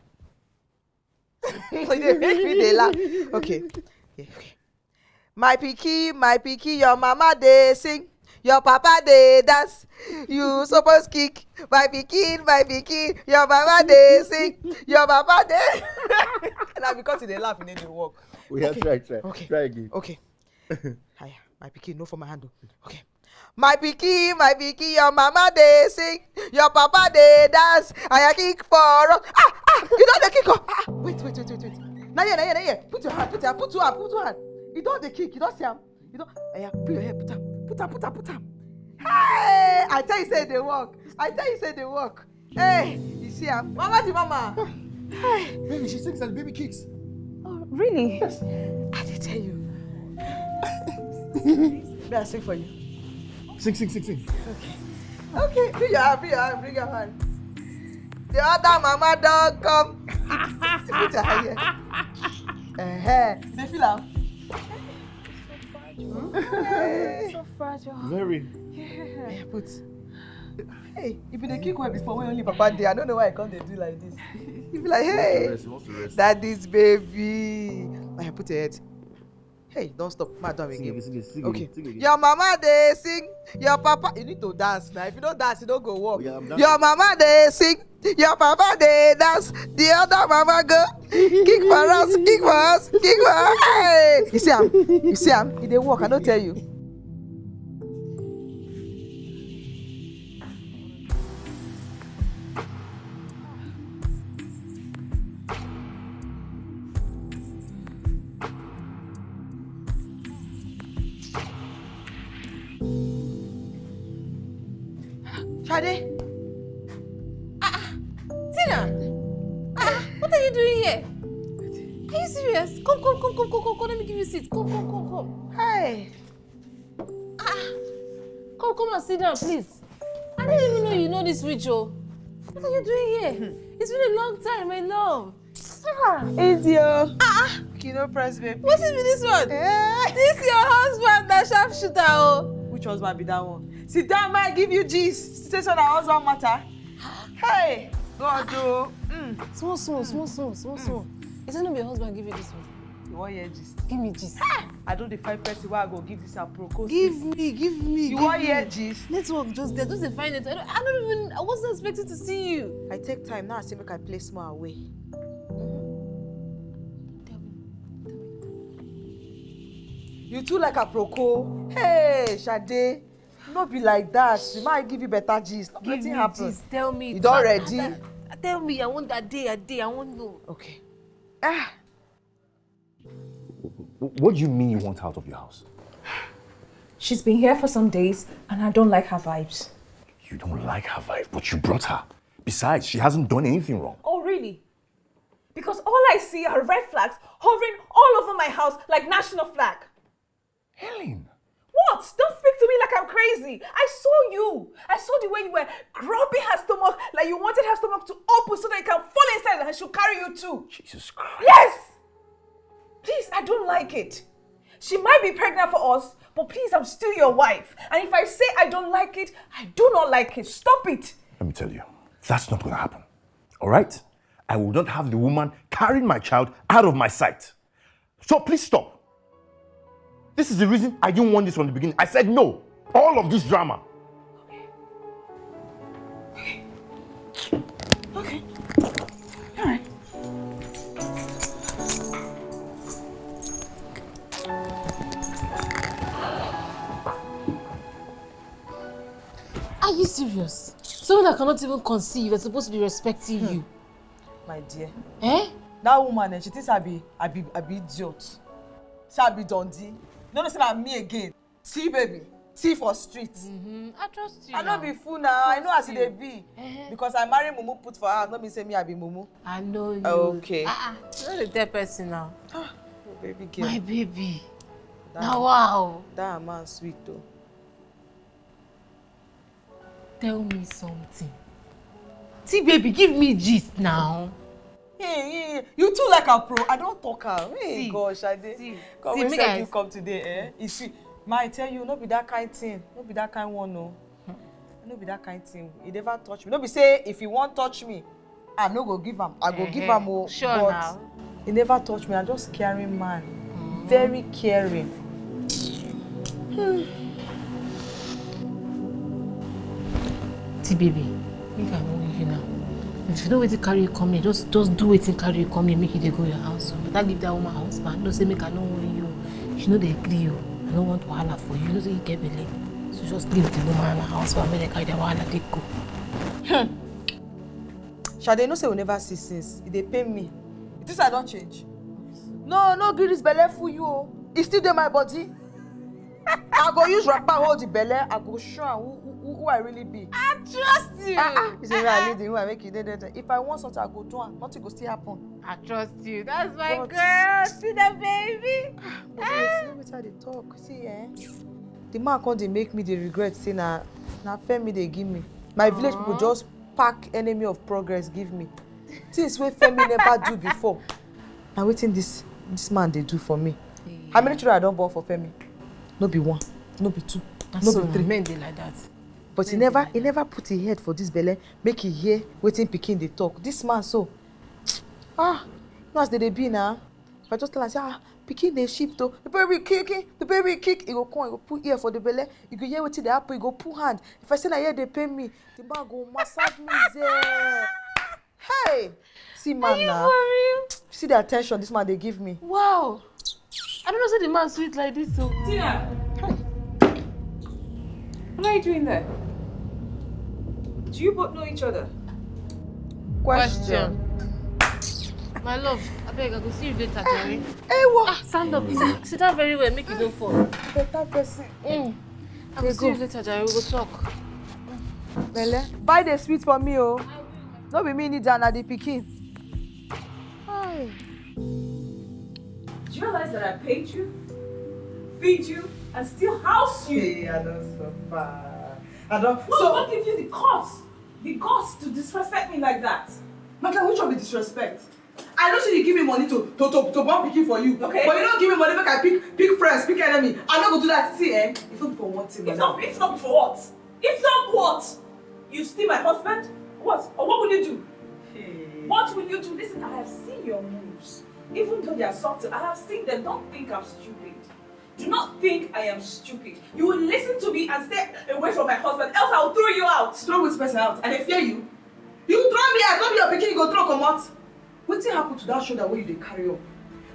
You dey make me dey laugh. Okay. Yeah, okay. My pikin, your mama dey sing, your papa dey dance. You suppose kick. My pikin, your mama dey sing, your papa dey. Now because they laugh, they dey work. We have try. Okay. Try again. Okay. Hiya, my pikin, no for my hand. Okay. My pikin, your mama dey sing, your papa dey dance. I kick for rock. You don't dey kick. Wait. Now here. Put your hand. Put two hand. You don't dey kick. You don't see him. You don't. Put your head. Put him. Hey, I tell you say they work. Hey, you see him? Mama. Hey, Baby, she sings and baby kicks. Oh, really? I did tell you. May I sing for you? Sing. Okay, bring your hand. The other mama don't come. Put your hand here. They feel am? So fragile. Very. Yeah, put. Hey, if you dey kick well before when only papa dey, I don't know why I come dey do like this. You be like, hey, He wants to rest. that is baby. I put your head. Hey, don't stop. Madam again. Sing Okay. again. Your mama dey sing, your papa. You need to dance now. If you don't dance, you don't go work. Oh, yeah, I'm dancing. Your mama dey sing, your papa dey dance. The other mama go kick for us. Hey, you see him? He dey work. I don't tell you. Charade. Tina! What are you doing here? Are you serious? Come. Let me give you a seat. Come. Hey. Come and sit down, please. I didn't even know you know this ritual. What are you doing here? It's been a long time, my love. Easy, oh. Kino press, baby. What is with this one? Hey. This your husband, that sharpshooter, oh. Which husband be that one? Sit down, man. Give you gist. Say so that husband matter. Hey, God, do. Small. It's not your husband give you this one. You want hear gist? Give me gist. I don't define person where I go give this a pro. Give me. You want hear gist? Network just there, just define it. I wasn't expecting to see you. I take time now. I say make I play small away. You too like a proco. Hey, Sade. No be like that. She might give you better gist. Nothing happen. Gist. Tell me. You don't ready? Tell me. I want that day. I want to know. Okay. What do you mean you want out of your house? She's been here for some days and I don't like her vibes. You don't like her vibe, but you brought her. Besides, she hasn't done anything wrong. Oh, really? Because all I see are red flags hovering all over my house like national flag. Helen. What? Don't speak to me like I'm crazy. I saw you. I saw the way you were grabbing her stomach like you wanted her stomach to open so that it can fall inside and she'll carry you too. Jesus Christ. Yes! Please, I don't like it. She might be pregnant for us, but please, I'm still your wife. And if I say I don't like it, I do not like it. Stop it. Let me tell you, that's not going to happen. All right? I will not have the woman carrying my child out of my sight. So please stop. This is the reason I didn't want this from the beginning. I said no. All of this drama. Okay. All right. Are you serious? Someone that cannot even conceive is supposed to be respecting you. My dear. Eh? That woman, she thinks I be idiot. Say I be Dundee. No, say I'm me again. See, baby. See for streets. I trust you. I don't be fool now. I know as they be. Because I marry Mumu put for her. Not be say me I be Mumu. I know you. Okay. You're not a dead person now. Oh, baby girl. My baby. Now wow. That man sweet though. Tell me something. See, baby, give me gist now. Hey, you too like a pro. I don't talk her. Hey, See, gosh, I did. see, Come see, we make said I- you come today, eh? You see, I tell you, not be that kind thing. Not be that kind one, no. Not be that kind thing. He never touch me. Not be say if he won't touch me, I no go give him. I go give him more. Sure but now. he never touch me. I'm just caring man. Very caring. See, baby, make I know you now. If you don't wait to carry you come here, just do it and carry you come here, make you dey go your house. But I leave that woman husband. Don't say make I know you. She know they agree you. I don't want wahala for you. You know say you get belle. So just leave the woman and her husband. Make they carry the wahala they go. Shade, no say we never see since. They pay me. It is I don't change. No, give this belle for you. Oh. It's still there my body. I go use wrapper hold the belle. I go show am who I really be. I trust you. You say I need who I make you. If I want something, I go do it. Nothing go still happen. I trust you. That's my But- girl. See the baby. But see wetin I dey talk. See, the man come dey make me dey regret say na Femi dey give me. My village people just pack enemy of progress give me. Things wey Femi never do before. Na wetin this man dey do for me. How many children I don born for Femi? No be one, no be two, no be three. Men dey like that. But he never put his head for this belle make he hear wetin pikin dey talk. This man so, you know as they dey be now. If I just tell am say pikin dey shift o, the baby kick, he go come, he go put ear for the belle, he go hear wetin dey happen, he go put hand. If I say na here dey pain me, the man go massage me there. Hey, see man now. For real? See the attention this man dey give me. Wow. I don't know say the man sweet like this. So. Tina! What are you doing there? Do you both know each other? Question. My love, I beg, I go see you later, Jerry. Hey, what? Stand up. Sit down very well, make you don't fall. Better person. I will see you later, Jerry. We go talk. Belle, buy the sweet for me, oh. No be me need na the pikin. Hi. Do you realize that I paid you, feed you, and still house you? Hey, I don't suffer. I don't. What gives you the guts to disrespect me like that? Madam, which one be disrespect? I know say you give me money to born pikin for you. Okay. But you don't give me money make I pick friends, pick enemy. I no go do that. See, It's not for one thing. If not for what? If not what? You steal my husband? What? Or what will you do? Hey. What will you do? Listen, I have seen your moves. Even though they are subtle, I have seen them. Don't think I'm stupid. Do not think I am stupid. You will listen to me and stay away from my husband, else I will throw you out. Throw which person out? And they fear you? You throw me out, not be your pikin, you go throw come out. Wetin happen to that shoulder wey you dey carry up?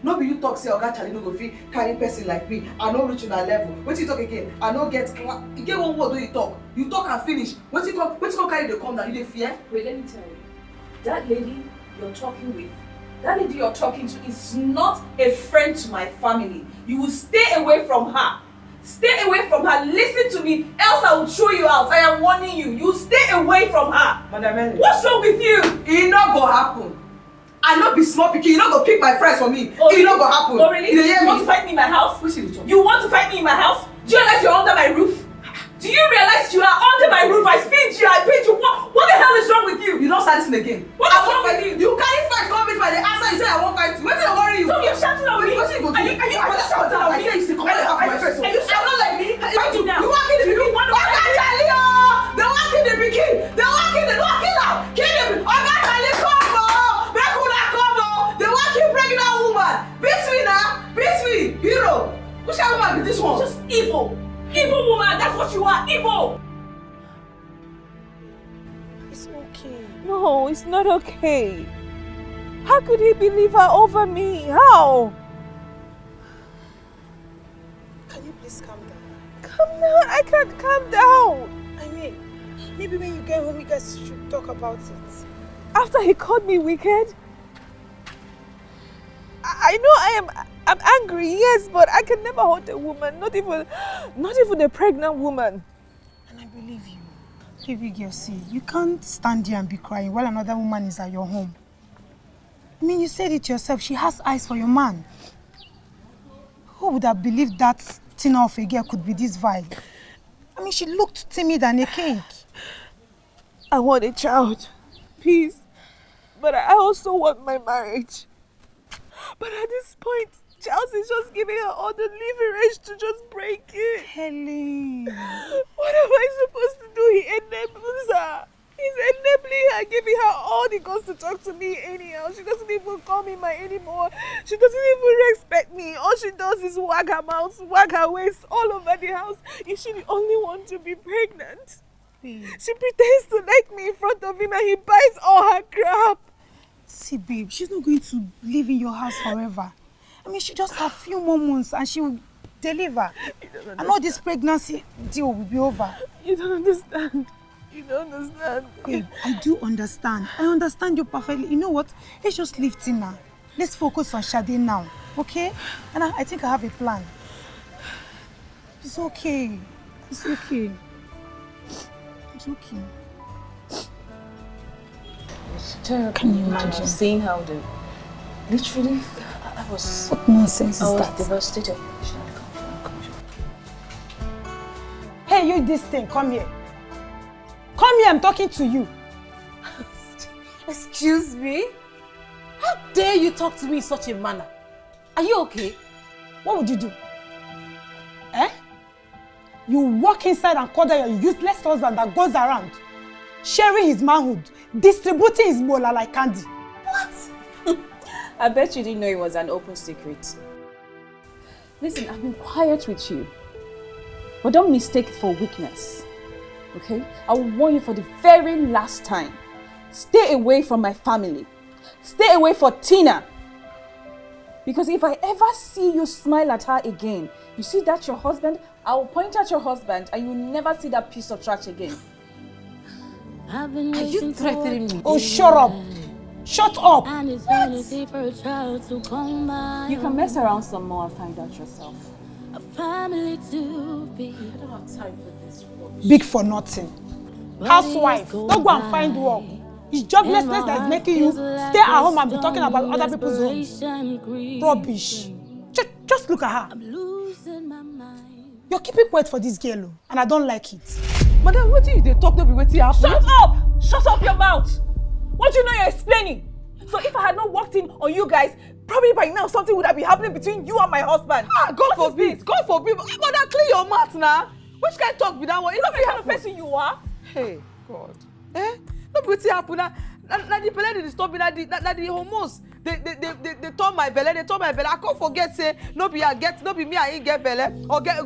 No be you talk say Oga Charlie no go fit carry person like me. I no reach una level. Wetin you talk again? I no get class. E get one word wey you talk. You talk and finish. Wetin come carry dey come down? You dey fear? Wait, let me tell you. That lady you're talking with, that lady you're talking to is not a friend to my family. You will stay away from her. Stay away from her. Listen to me, else I will throw you out. I am warning you. You stay away from her. Madam Ellen. What's wrong with you? E no go happen. I no be small pikin. You no go pick my friends for me. Oh, E no go happen. Oh really? You dey hear You want me? to fight me in my house? Which you talk? You want to fight me in my house? Do you realize you're under my roof? Do you realize you are under my roof? I feed you, I paid you. What the hell is wrong with you? You don't start this again. What is wrong with you? You carry fight come meet my dey answer you say I wan fight you. Wetin dey worry you? So you're shouting at me? Wetin you go do? Are you shouting at me? I tell you say come out of my face. Are you shouting at me? Fight you now. You wan kill the pikin? Oga Charlie ooo! They wan kill the pikin! They wan kill am! Kill the pikin! Oga Charlie come ooo! Make una come ooo! They wan kill pregnant woman! Beat me na! Which kind of woman is this one? Just evil. Evil woman, that's what you are, evil. It's okay. No, it's not okay. How could he believe her over me? How? Can you please calm down? Calm down, I can't calm down. I mean, maybe when you get home, you guys should talk about it. After he called me wicked? I know I'm angry, yes, but I can never hurt a woman, not even a pregnant woman. And I believe you. Baby girl, see, you can't stand here and be crying while another woman is at your home. I mean, you said it yourself, she has eyes for your man. Who would have believed that Tina of a girl could be this vile? I mean, she looked timid and a cake. I want a child, please. But I also want my marriage. But at this point, Charles is just giving her all the leverage to just break it. Helen. What am I supposed to do? He enables her. He's enabling her, giving her all the guts to talk to me anyhow. She doesn't even call me my anymore. She doesn't even respect me. All she does is wag her mouth, wag her waist all over the house. Is she the only one to be pregnant? Babe. She pretends to like me in front of him and he buys all her crap. See, babe, she's not going to live in your house forever. I mean, she just have a few more months and she will deliver. And all this pregnancy deal will be over. You don't understand. You don't understand. Babe, I do understand. I understand you perfectly. You know what? Let's just leave Tina. Let's focus on Sade now, okay? And I think I have a plan. It's okay. It's okay. It's okay. Can you imagine seeing how the literally I was What nonsense is that? devastated. Hey, you this thing, come here. Come here, I'm talking to you. Excuse me? How dare you talk to me in such a manner? Are you okay? What would you do? Eh? You walk inside and call that your useless husband that goes around, sharing his manhood, distributing his mola like candy. What? I bet you didn't know it was an open secret. Listen, I've been quiet with you. But don't mistake it for weakness. Okay? I will warn you for the very last time. Stay away from my family. Stay away from Tina. Because if I ever see you smile at her again, you see that your husband, I will point at your husband and you will never see that piece of trash again. Are you threatening me? Oh, shut up! Shut up! And it's vanity for a child to come by. You can mess around some more and find out yourself. A family to be. I don't have time for this rubbish. Big for nothing. Housewife, don't go and find work. It's joblessness that is making you stay at home and be talking about other people's homes. Rubbish. Just look at her. I'm losing my mind. You're keeping quiet for this girl, and I don't like it. Madam, what do you they talk? No be wetin happen. Shut up! Shut up your mouth! What do you know you're explaining? So if I had not walked in on you guys, probably by now something would have been happening between you and my husband. Ah, God forbid. God forbid. Madam, clear your mouth now. Which kind of talk be that one? Is that the kind of person you are? Hey, God. Eh? No be wetin happen na the belle dey disturb me, na the hormones. They turn my belle, I can't forget say no be me I ain't get belle or get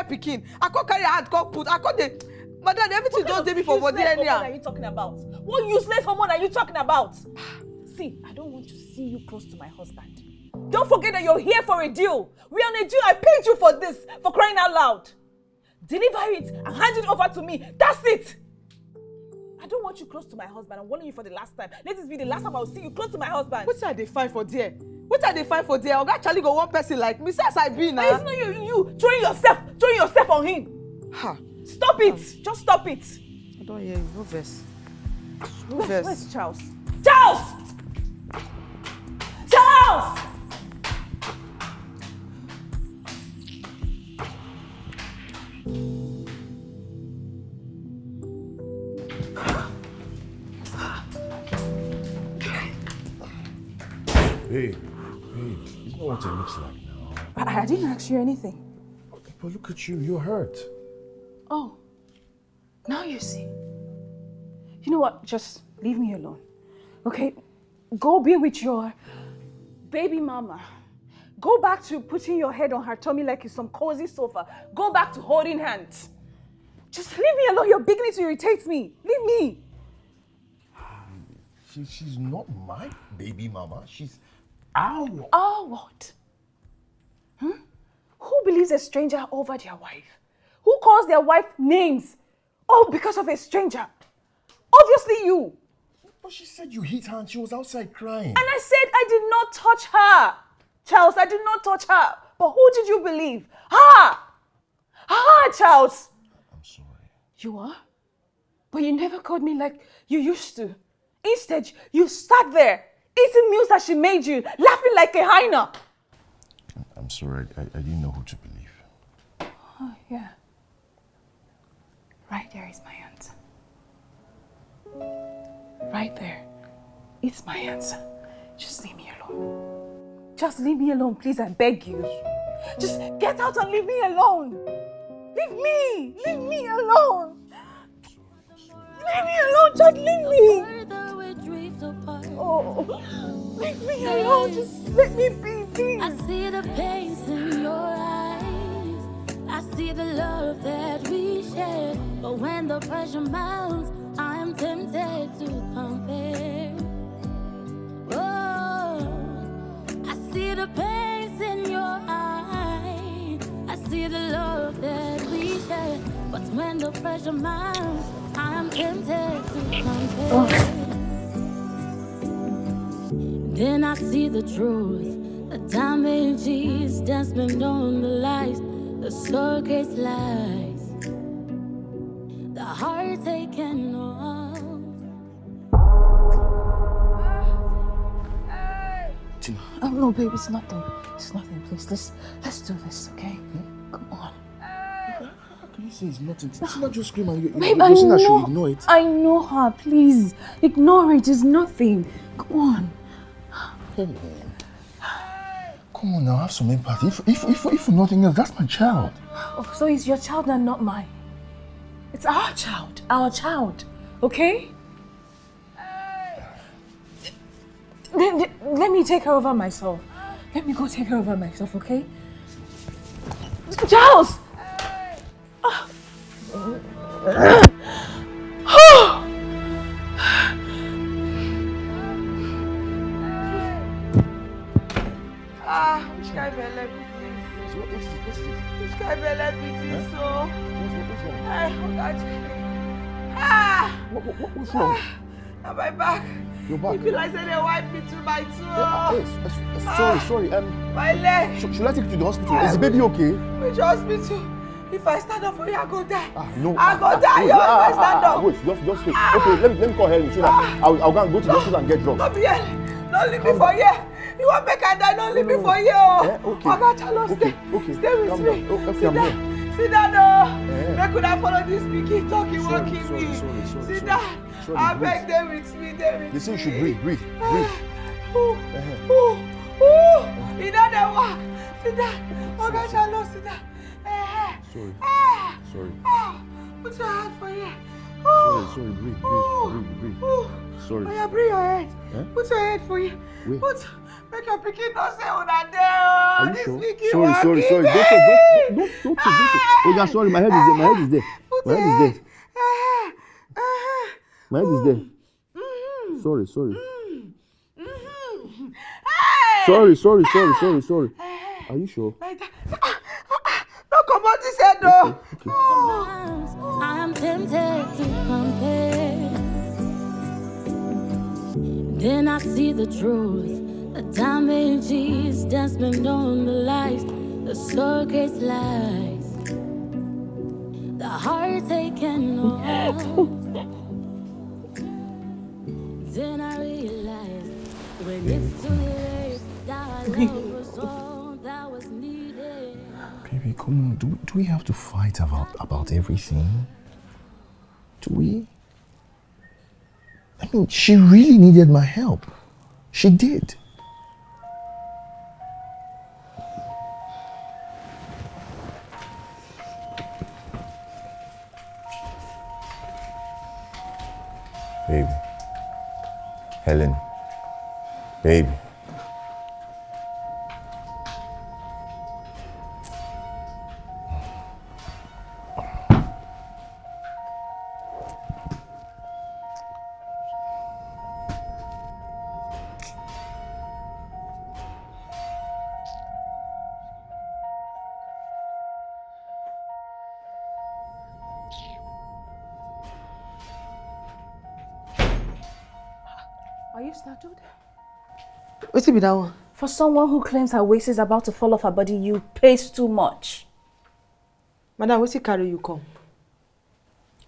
pikin. I can't carry hand, can't put. I can't dey. Madam, everything don't dey me for body anyhow. What are you talking about? What useless hormone are you talking about? See, I don't want to see you close to my husband. Don't forget that you're here for a deal. We're on a deal. I paid you for this, for crying out loud. Deliver it and hand it over to me. That's it. I don't want you close to my husband. I'm warning you for the last time. Let this be the last time I'll see you close to my husband. What are they find for there? Oga Charlie go one person like me. Say as I be now. It's not you throwing yourself on him. Ha. Stop it. Just stop it. I don't hear you. No verse. Where's Charles? Charles! Charles! Hey, it's not what it looks like now. I didn't ask you anything. But look at you, you're hurt. Oh, now you see. You know what? Just leave me alone. Okay? Go be with your baby mama. Go back to putting your head on her tummy like it's some cozy sofa. Go back to holding hands. Just leave me alone. You're beginning to irritate me. Leave me. She's not my baby mama. She's our. Our what? Who believes a stranger over their wife? Who calls their wife names? Oh, because of a stranger. Obviously you. But she said you hit her and she was outside crying. And I said I did not touch her. Charles, I did not touch her. But who did you believe? Her! Her, Charles! I'm sorry. You are? But you never called me like you used to. Instead, you sat there, eating meals that she made you, laughing like a hyena. I'm sorry. I didn't know who to believe. Oh, yeah. Right there is my answer. Right there. It's my answer. Just leave me alone. Just leave me alone, please, I beg you. Just get out and leave me alone. Leave me! Leave me alone! Leave me alone, just leave me! Oh, leave me alone, just let me be, please. I see the pain in your eyes. I see the love that we share. But when the pressure mounts, I'm tempted to compare. I see the pain in your eyes. I see the love that we share. But when the pressure mounts, I'm tempted to compare. Then I see the truth. The damages that's been on the lies. The surrogate lies. The heartache and all. Oh no, babe, it's nothing. It's nothing. Please, let's do this, okay? Come on. How can you say it's nothing? It's not just scream and Babe, you're saying I should ignore it. I know her. Please, ignore it. It's nothing. Come on. Come on now, have some empathy. If for nothing else, that's my child. Oh, so it's your child and not mine. It's our child. Our child. Okay? Let me take her over myself. Let me go take her over myself, okay? Charles! Which guy will let me this? Which guy will let me this? So, What's wrong? Now my back. Your back? You feel like they wipe me to my toe. Sorry. My leg. Should I take you to the hospital? Is the baby okay? Which hospital? If I stand up for you, I go die. No. I go die. If I stand up. Wait, just wait. Okay, let me call Helen so that I'll go to the hospital and get drugs. Don't be Helen. Don't leave me for here. You want make I die? Don't leave me for here. Okay. Oga Charlo, stay with me. Sit down. Sit down. Make could I follow this pikin talking, walking me. Sit down. I beg them with me. They say you should breathe. You know the walk. Sit down. Oga Charlo, sit down. Sorry. Put your hand for here. Sorry, breathe. Sorry. Oh, yeah, bring your head. Put your head for you. Make your pikin not say on that day. Are you sure? Sorry. Don't. Oh, yeah, sorry. My head is there. My head is there. Sorry. Sorry. Are you sure? Like that. Don't come out this head though. Okay. I'm tempted to compare. Then I see the truth. The damages that's been on the lies. The surrogate lies. The heartache and all. Then I realized when it's too late, that our love was all that was needed. Baby, come on. Do we have to fight about everything? Do we? I mean, she really needed my help. She did. Baby. Helen. Baby. Are you startled? What's it be that one? For someone who claims her waist is about to fall off her body, you pace too much. Madam, what's it carry you come?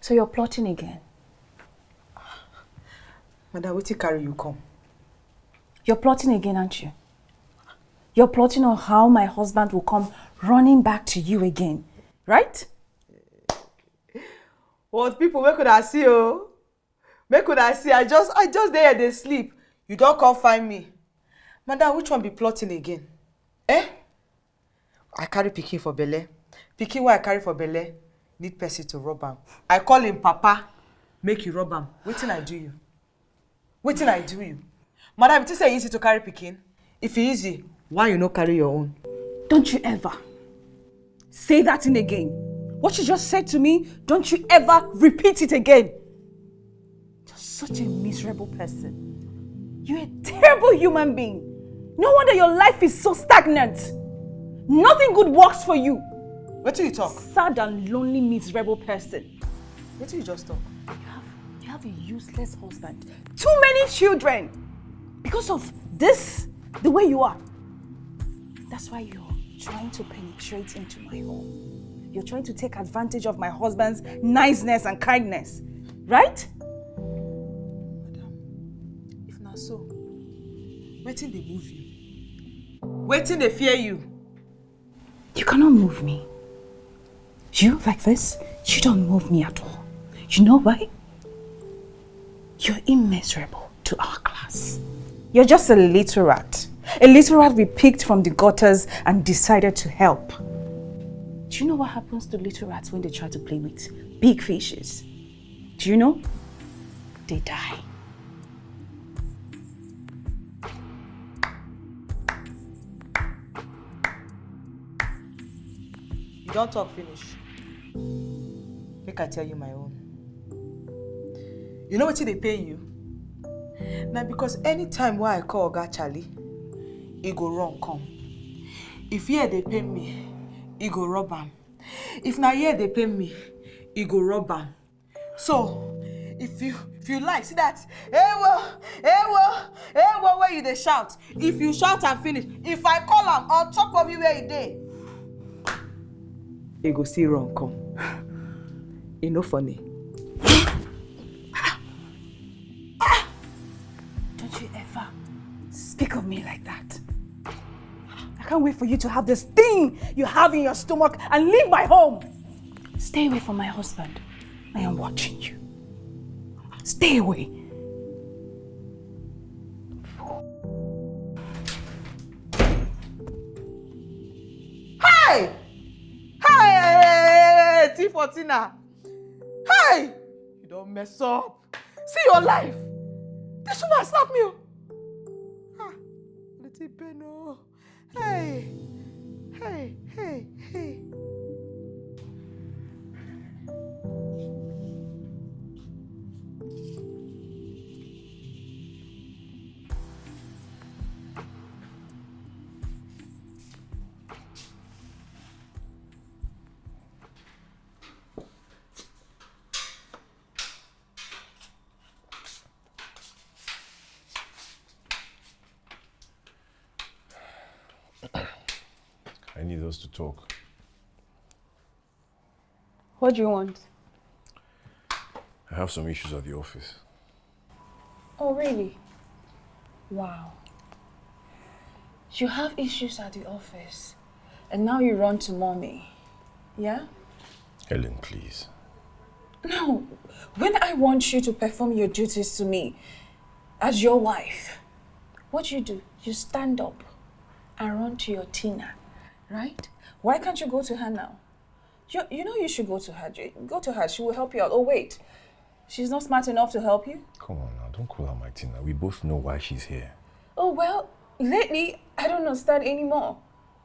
So you're plotting again? Madam, what's it carry you come? You're plotting again, aren't you? You're plotting on how my husband will come running back to you again, right? What people, where could I see you? Where could I see? I just there they sleep. You don't come find me. Madam, which one be plotting again? Eh? I carry pikin for belle. Pikin what I carry for belle need person to rub am. I call him Papa, make you rub am. Wetin I do you? Wetin I do you? Madam, it is easy to carry pikin. If it easy, why you no carry your own? Don't you ever say that thing again. What you just said to me, don't you ever repeat it again. You're such a miserable person. You're a terrible human being. No wonder your life is so stagnant. Nothing good works for you. What do you talk? Sad and lonely, miserable person. What do you just talk? You have a useless husband. Too many children. Because of this, the way you are. That's why you're trying to penetrate into my home. You're trying to take advantage of my husband's niceness and kindness. Right? Madam, if not so, waiting they move you. Waiting they fear you. You cannot move me. You, like this, you don't move me at all. You know why? You're immeasurable to our class. You're just a little rat. A little rat we picked from the gutters and decided to help. Do you know what happens to little rats when they try to play with big fishes? Do you know? They die. You don't talk finish. Make I tell you my own. You know what they pay you? Now because anytime why I call Oga Charlie, he go run come. If here they pay me, he go rob am. If na here they pay me, he go rob am. So if you like, see that, where you they shout. If you shout and finish, if I call am on top of you where you dey, he go see run come. E no funny. Don't you ever speak of me like that. I can't wait for you to have this thing you have in your stomach and leave my home. Stay away from my husband. I am watching you. Stay away. Hey! Hey! T14. Hey! You don't mess up. See your life. This woman slap me. Ah, little Beno. Hey! Hey! Hey! Hey! I need us to talk. What do you want? I have some issues at the office. Oh, really? Wow. You have issues at the office, and now you run to mommy. Yeah? Helen, please. No. When I want you to perform your duties to me as your wife, what do? You stand up and run to your Tina, right? Why can't you go to her now? You know you should go to her. Go to her. She will help you out. Oh, wait. She's not smart enough to help you? Come on now, don't call her my Tina. We both know why she's here. Oh, well, lately, I don't understand anymore.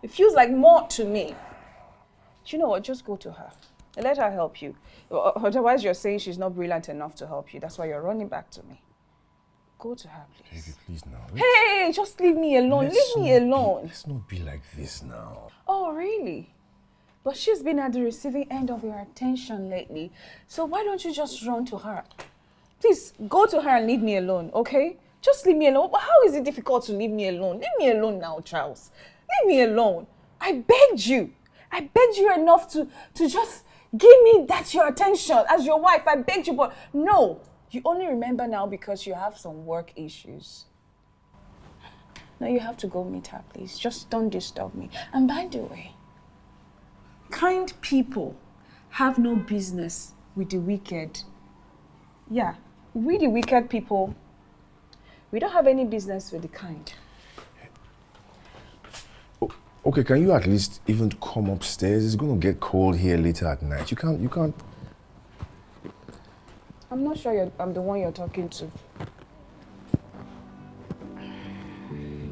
It feels like more to me. Do you know what? Just go to her. Let her help you. Otherwise, you're saying she's not brilliant enough to help you. That's why you're running back to me. Go to her, please. Baby, please now. Hey, just leave me alone. Leave me alone. Let's not be like this now. Oh, really? But she's been at the receiving end of your attention lately. So why don't you just run to her? Please, go to her and leave me alone, okay? Just leave me alone. How is it difficult to leave me alone? Leave me alone now, Charles. Leave me alone. I begged you. I begged you enough to just give me that your attention as your wife. I begged you, but no. You only remember now because you have some work issues. Now you have to go meet her, please. Just don't disturb me. And by the way, kind people have no business with the wicked. Yeah, we the wicked people, we don't have any business with the kind. Okay, can you at least even come upstairs? It's gonna get cold here later at night. You can't. I'm not sure I'm the one you're talking to.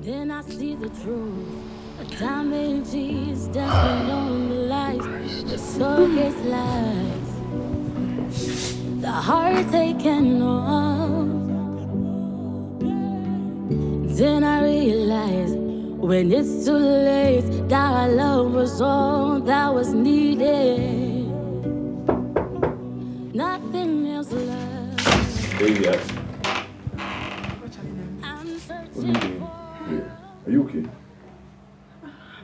Then I see the truth. A damage is destined on the lies. The surrogate lies. The heart taken off. Then I realize when it's too late that our love was all that was needed. Nothing else left. Hey, I'm what are you searching doing? for. Are you okay?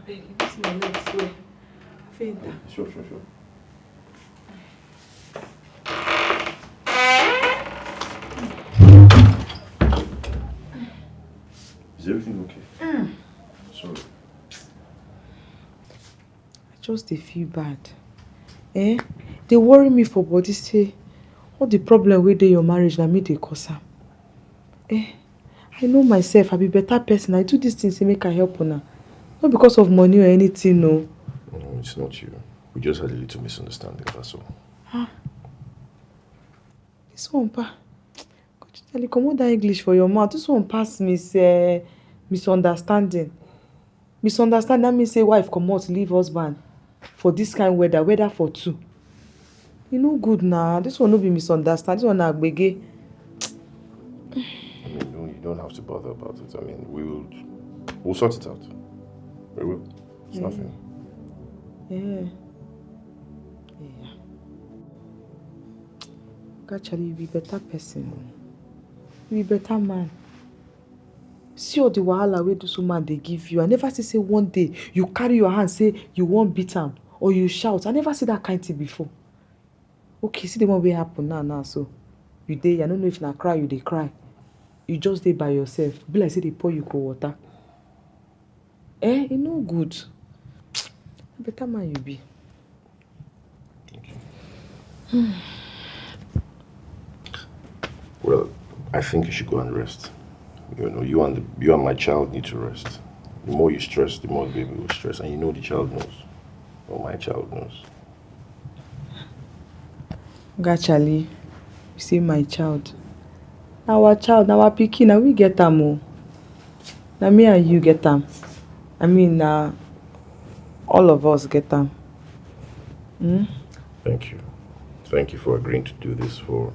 Baby, this my leg swell. Fainter. Sure. Is everything okay? Sorry. I just dey feel bad. They worry me for body say all the problem wey dey your marriage na me dey cause am. I know myself, I be better person. I do these things to make I help una. Not because of money or anything, no. No, it's not you. We just had a little misunderstanding, that's all. This one, pa. Could you tell me, comot that English for your mouth? This one pass misunderstanding. Misunderstanding, that means say wife comot, leave husband for this kind weather for two. You know good now. This one no be misunderstanding. This one na agbege. I mean, you don't have to bother about it. I mean, we'll sort it out. We will. It's nothing. Yeah. Actually, you be better person. You be better man. See all the wahala wey this woman dey give you. I never say one day you carry your hand say you won't beat am or you shout. I never see that kind thing before. Okay, see the one wey happen now. So you dey, I don't know if na cry you dey cry. You just dey by yourself. Be like say they pour you cold water. It no good. Better man you be. Okay. Well, I think you should go and rest. You know, you and my child need to rest. The more you stress, the more the baby will stress. And you know the child knows. Or my child knows. Actually, you see my child. Our child, our pikin, now we get am o. Now me and you get am. I mean, all of us get am. Thank you. Thank you for agreeing to do this for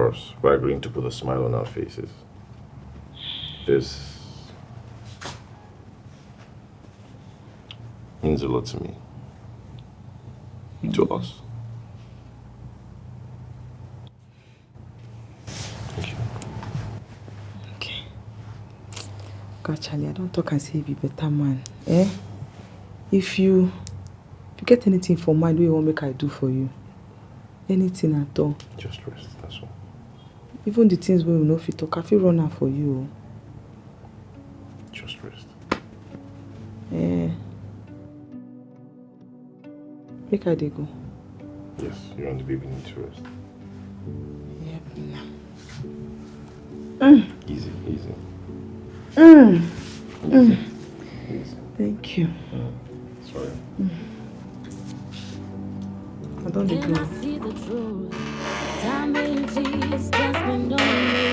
us, for agreeing to put a smile on our faces. This means a lot to me. To us. Thank you. Okay. God, Charlie, I don't talk and say you be better man. If you get anything for mind, what you want make I do for you? Anything at all. Just rest, that's all. Even the things we will not fit talk, I feel run out for you. Just rest. Make I dey go. Yes, you and the baby need to rest. Yep. Easy. Easy. Thank you. Sorry. I don't dey Then I go. see the truth. Damage is destined on the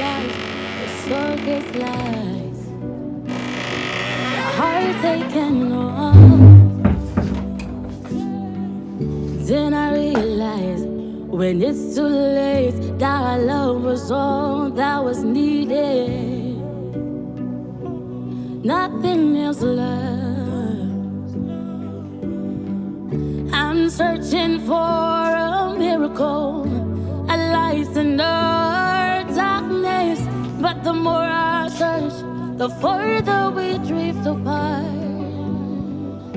lies. The surrogate lies. The heart taken off. Then I realize when it's too late that our love was all that was needed. Nothing else left. I'm searching for a miracle, a light in the darkness. But the more I search, the further we drift apart.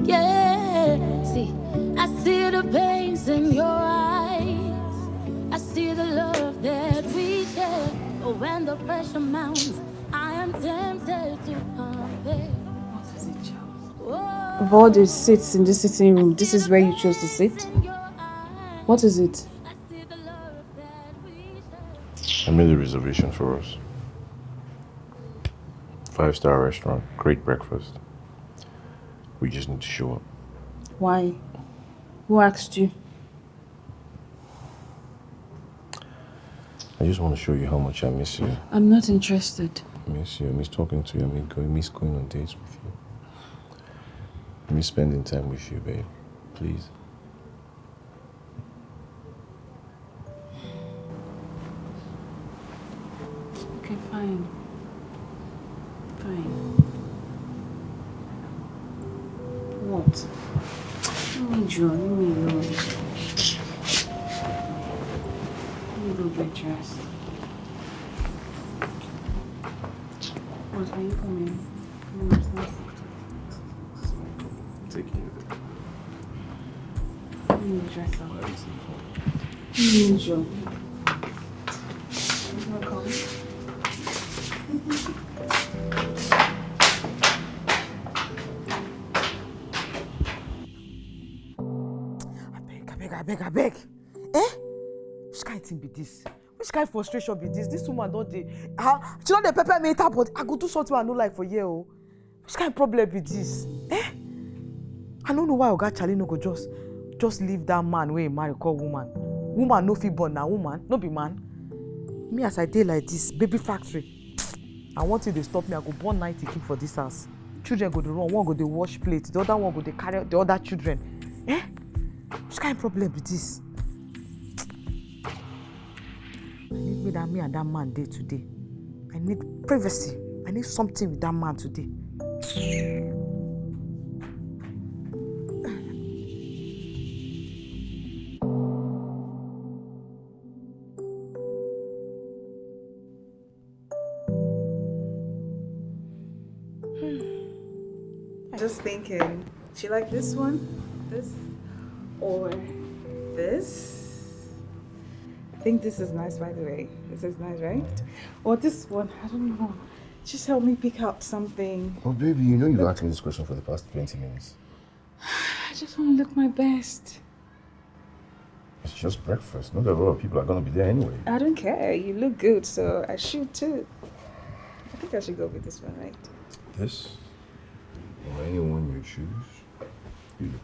Yeah, see, I see the pains in your eyes. I see the love that we share. But when the pressure mounts, I am tempted to compare. What is it, Charles? Of all the seats in this sitting room, this is where you chose to sit? What is it? I made a reservation for us. 5-star restaurant, great breakfast. We just need to show up. Why? Who asked you? I just want to show you how much I miss you. I'm not interested. I miss you. I miss talking to you. I miss going on dates with you. I miss spending time with you, babe. Please. Okay, fine. Fine. What? Leave me alone. Let me go get dressed. What, are you coming? Take you there. Let me dress up. Angel. You wanna come? I beg. Eh? Which kind of thing be this? Which kind of frustration be this? This woman don't dey. She don't dey pepper me up, but I go do something I no like for you. Oh. Which kind of problem be this? Eh? I don't know why Oga Charlie no go just leave that man wey he marry call woman. Woman no fit born na woman, no be man. Me as I dey like this, baby factory. I want you to stop me. I go born 90 keep for this house. Children go dey run, one go dey wash plate, the other one go dey carry the other children. Eh? Which kind of problem be this? I need me and that man day today. I need privacy. I need something with that man today. Just thinking, she like this one? This? Or this? I think this is nice, by the way. This is nice, right? Or this one, I don't know. Just help me pick out something. Oh, baby, you know you've asked me this question for the past 20 minutes. I just want to look my best. It's just breakfast. Not a lot of people are going to be there anyway. I don't care. You look good, so I should too. I think I should go with this one, right? This? Or anyone you choose, you look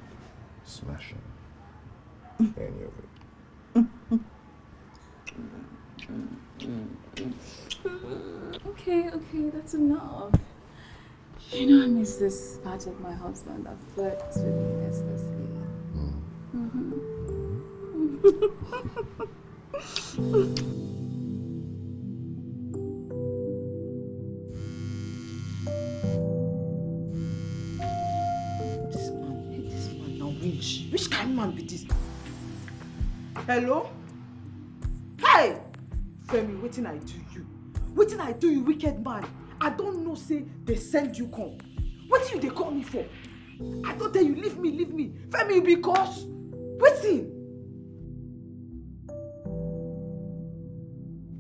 smashing. Any of it. Okay, that's enough. You know I miss this part of my husband that flirts with me restlessly. This man now which kind of man be this? Hello? Hey! Femi, wetin I do you? Wetin I do you, wicked man? I don't know say they send you come. Wetin you dey call me for? I don't tell you, leave me. Femi, because wetin?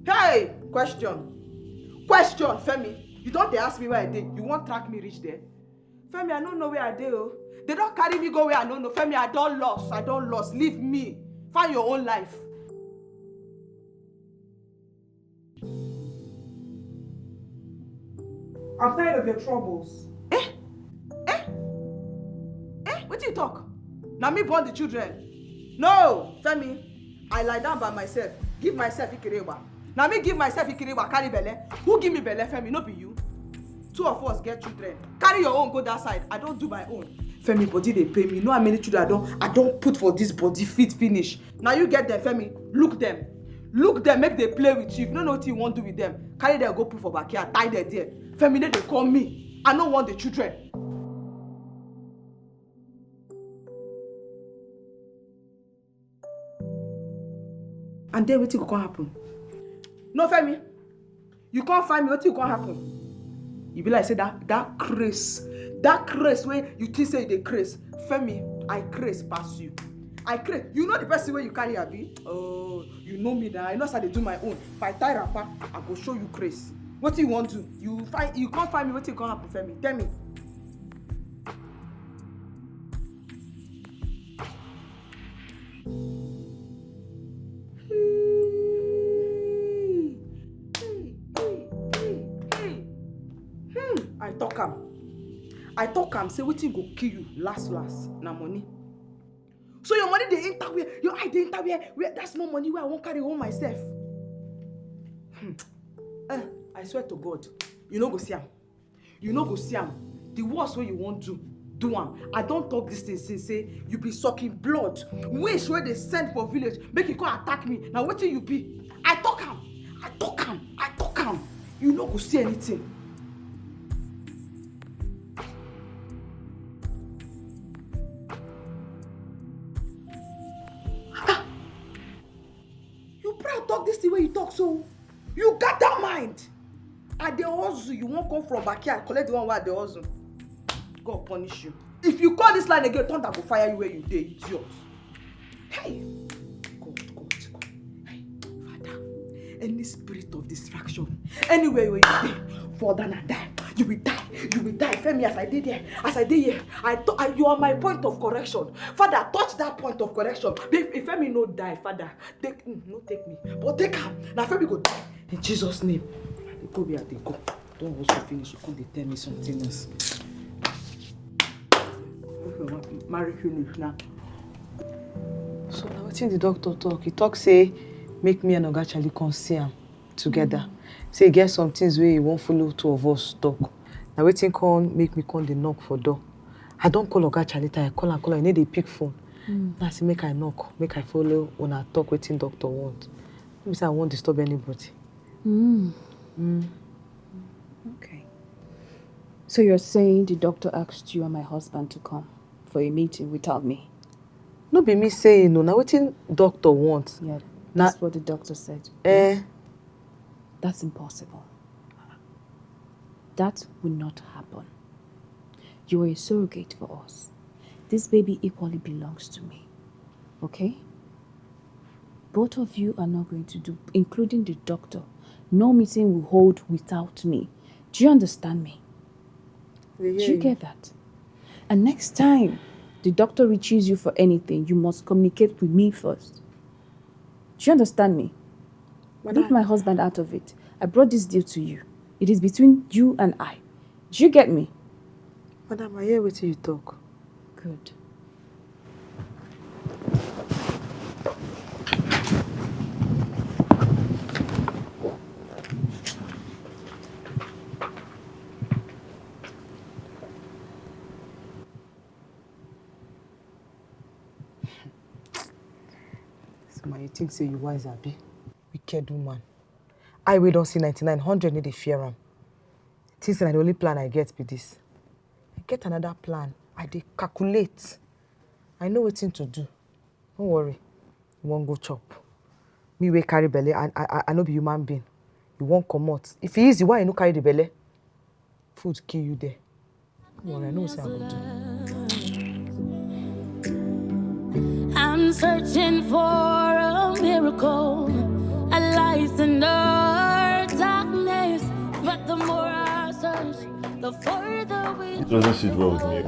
Hey! Question, Femi. You don't dey ask me where I dey. You won't track me reach there? Femi, I don't know where I dey. Oh. They don't carry me go where I don't know. Femi, I don't lost. Leave me. Find your own life. I'm tired of your troubles. Eh? What do you talk? Now me born the children. No, Femi. I lie down by myself. Give myself Ikirewa. Now me give myself Ikirewa, carry belle. Who give me belle, Femi? No be you. Two of us get children. Carry your own, go that side. I don't do my own. Femi, body they pay me. You know how many children I don't put for this body fit finish. Now you get them, Femi. Look them, make they play with you. If you don't know what you want to do with them, carry them, go put for backyard, tie them there. Femi, they call me. I don't want the children. And then what will happen? No, Femi. You can't find me. What will happen? You be like say that craze where you think say you dey craze. Femi, I craze pass you. I craze. You know the person where you carry abi? Oh, you know me now. I know how they do my own. If I tie wrapper, I go show you craze. What you want to? You can't find me. What you gonna happen, Femi? Tell me. I talk am say wetin go kill you last na money. So your money dey enter where your eye dey enter where that small money where I won't carry home myself. I swear to God, you no go see am. You no go see am. The worst way you want to do am. I don't talk this thing since say you be sucking blood. Wish where they send for village make you come attack me. Now wetin you be? I talk am. You no go see anything. Talk this the way you talk, so you got that mind. At the hustle, you won't come from backyard, collect the one where the hustle. God punish you. If you call this line again, thunder will fire you where you dey, idiot. Hey, God. Hey, Father, any spirit of distraction, anywhere where you dey, fall down and die. You will die. Femi, as I did here, you are my point of correction. Father, touch that point of correction. If Femi no die, Father, no take me, but take him. Now Femi go die. In Jesus' name. They go where they go. Don't also finish. You can't tell me something else. Marry finish now. So now what the doctor talk? He talk say make me and Oga Charlie come see him together. Say get some things where he won't follow two of us talk. Now waiting come make me come the knock for door. I don't call Oga Charlie, I call her, I need a pick phone. I say make I knock, make I follow when I talk waiting doctor want. Let me say I won't disturb anybody. Okay. So you're saying the doctor asked you and my husband to come for a meeting without me? No be me saying no. Now waiting doctor wants. Yeah, that's what the doctor said. That's impossible. That will not happen. You are a surrogate for us. This baby equally belongs to me. Okay? Both of you are not going to do, including the doctor. No meeting will hold without me. Do you understand me? Do you get that? And next time the doctor reaches you for anything, you must communicate with me first. Do you understand me? Leave my husband out of it. I brought this deal to you. It is between you and I. Do you get me? Madam, I hear what you talk. Good. So man, you think say you wise, abi? Wicked woman. I will don't see 99, 100 need to fear him. Things that the only plan I get be this. I get another plan. I dey calculate. I know what thing to do. Don't worry. You won't go chop. Me wey carry belly. I know be human being. You won't come out. If it easy, why you no carry the belly? Food kill you there. Don't worry, I know what I will do. I'm searching for a miracle, a light in the darkness. But the more I search, the further we. It doesn't sit well with me.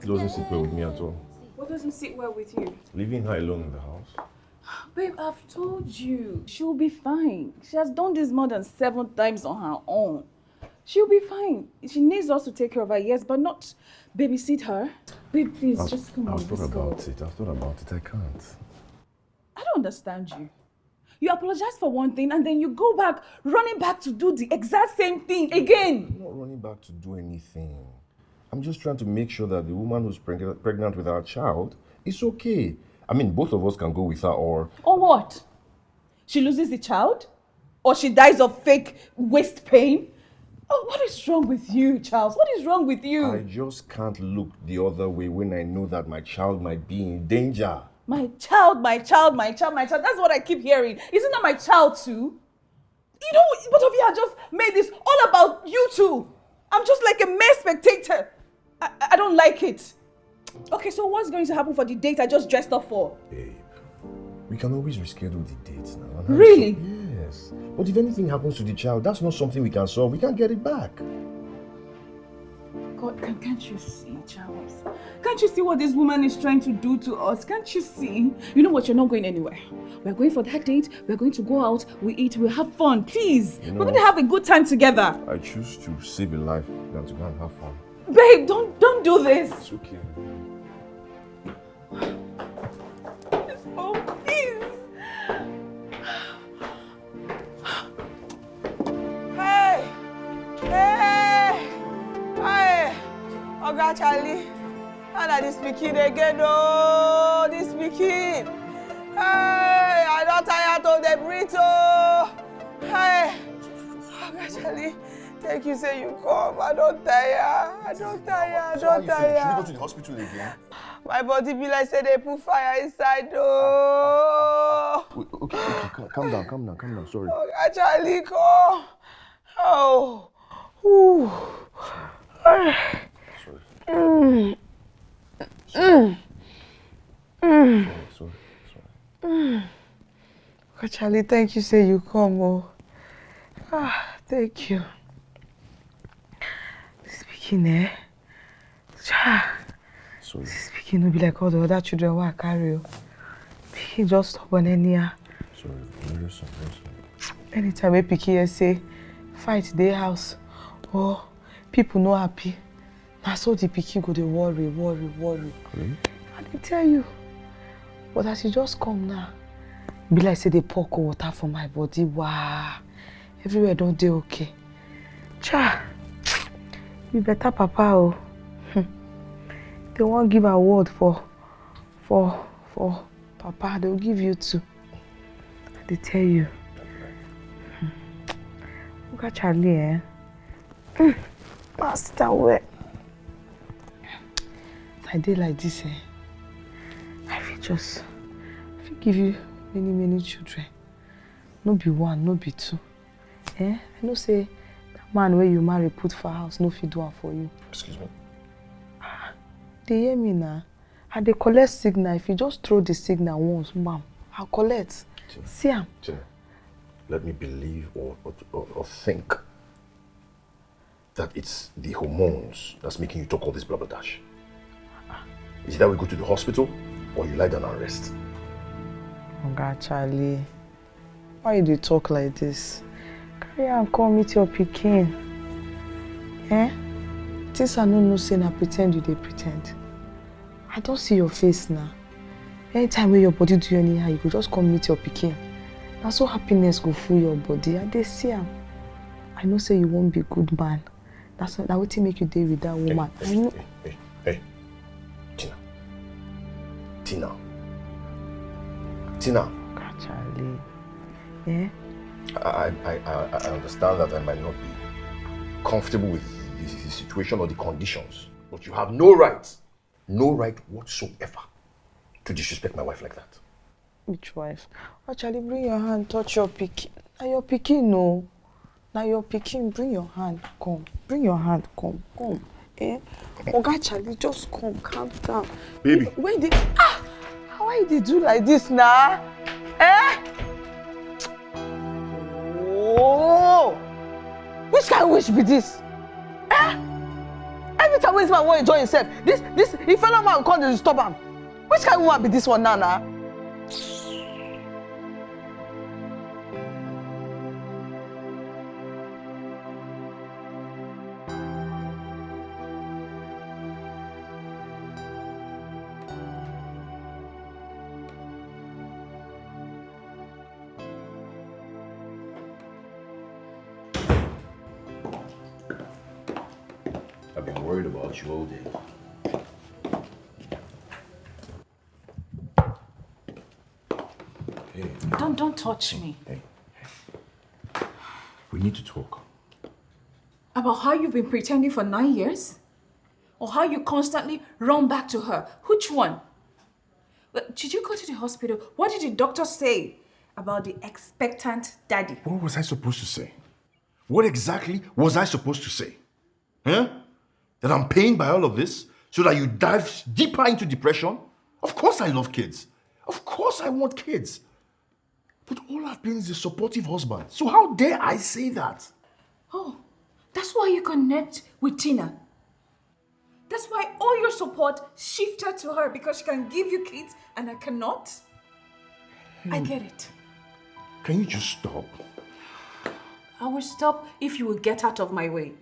It doesn't sit well with me at all. What doesn't sit well with you? Leaving her alone in the house. Babe, I've told you. She'll be fine. She has done this more than 7 times on her own. She'll be fine. She needs us to take care of her, yes, but not babysit her. Babe, please, just come on, I've thought about it. I can't. I don't understand you. You apologize for one thing and then you go back, running back to do the exact same thing again. I'm not running back to do anything. I'm just trying to make sure that the woman who's pregnant with our child is okay. I mean, both of us can go with her or... Or what? She loses the child? Or she dies of fake waist pain? Oh, what is wrong with you, Charles? What is wrong with you? I just can't look the other way when I know that my child might be in danger. My child. That's what I keep hearing. Isn't that my child too? You know, both of you have just made this all about you two. I'm just like a mere spectator. I don't like it. Okay, so what's going to happen for the date I just dressed up for? Babe, we can always reschedule the dates now. Really? Yes. But if anything happens to the child, that's not something we can solve. We can't get it back. God, can't you see, Charles? Can't you see what this woman is trying to do to us? Can't you see? You know what? You're not going anywhere. We're going for that date. We're going to go out. We eat. We have fun. Please. We're going to have a good time together. I choose to save a life than to go and have fun. Babe, don't do this. It's okay. Oh, please. Hey! Hey! Hey! Oga Charlie, how na this pikin again? Oh, this pikin! Hey! I don't tire to the breathe. Oh! Hey! Oga Charlie, thank you say you come. I don't tire. Should we go to the hospital again? My body be like say they put fire inside. Oh! Okay, calm down. Sorry. Oga Charlie, come. Oh! Ooh. Sorry. Sorry. Oh, Charlie, thank you, say you come, oh. Thank you. Speaking, eh? Sorry. Speaking will be like all the other children who I carry you. Speaking just stubborn anyhow. Sorry, very sorry. Anytime a Piki say, fight their house, or people no happy. Na so the Piki go dey worry. Really? I dey tell you. But as you just come now, be like say they pour cold water for my body. Wow. Everywhere don't dey okay. Cha, you better papa oh. They won't give award for papa. They'll give you two. They tell you. Look at Charlie, eh? Master, where? I did like this, eh? I feel give you many children. No be one, no be two. Eh? I know say that man where you marry put for house, no fit do one for you. Excuse me? They hear me now. And they collect signal. If you just throw the signal once, ma'am, I'll collect. Tina, see am. Tina, let me believe or think that it's the hormones that's making you talk all this blah blah dash. Is it that we go to the hospital or you lie down and rest? Oh God, Charlie. Why you dey talk like this? Carry and come meet your pikin. Eh? Things I no say na pretend you dey pretend. I don't see your face now. Anytime when your body do anyhow, you go just come meet your pikin. Now so happiness go full your body. I dey see am. I know say you won't be good man. That's not wetin make you dey with that woman. Hey. Tina. God, Charlie. Yeah? I understand that I might not be comfortable with the situation or the conditions, but you have no right whatsoever to disrespect my wife like that. Which wife? Oh, Charlie, bring your hand, touch your pikin. Now your pikin, no. Now your pikin, bring your hand, come. Bring your hand, come. Eh? Oga Charlie, just come, calm down. Baby. Why they why they do like this now? Eh? Oh! Which kind of wish be this? Eh? Every time this man want to enjoy himself, this if fellow man come to disturb him. Which kind of woman be this one now? I've been worried about you all day. Hey. Don't touch me. Hey. We need to talk. About how you've been pretending for 9 years? Or how you constantly run back to her? Which one? Did you go to the hospital? What did the doctor say? about the expectant daddy. What was I supposed to say? What exactly was I supposed to say? Huh? That I'm pained by all of this so that you dive deeper into depression? Of course I love kids. Of course I want kids. But all I've been is a supportive husband. So how dare I say that? Oh, that's why you connect with Tina. That's why all your support shifted to her because she can give you kids and I cannot. I get it. Can you just stop? I will stop if you will get out of my way.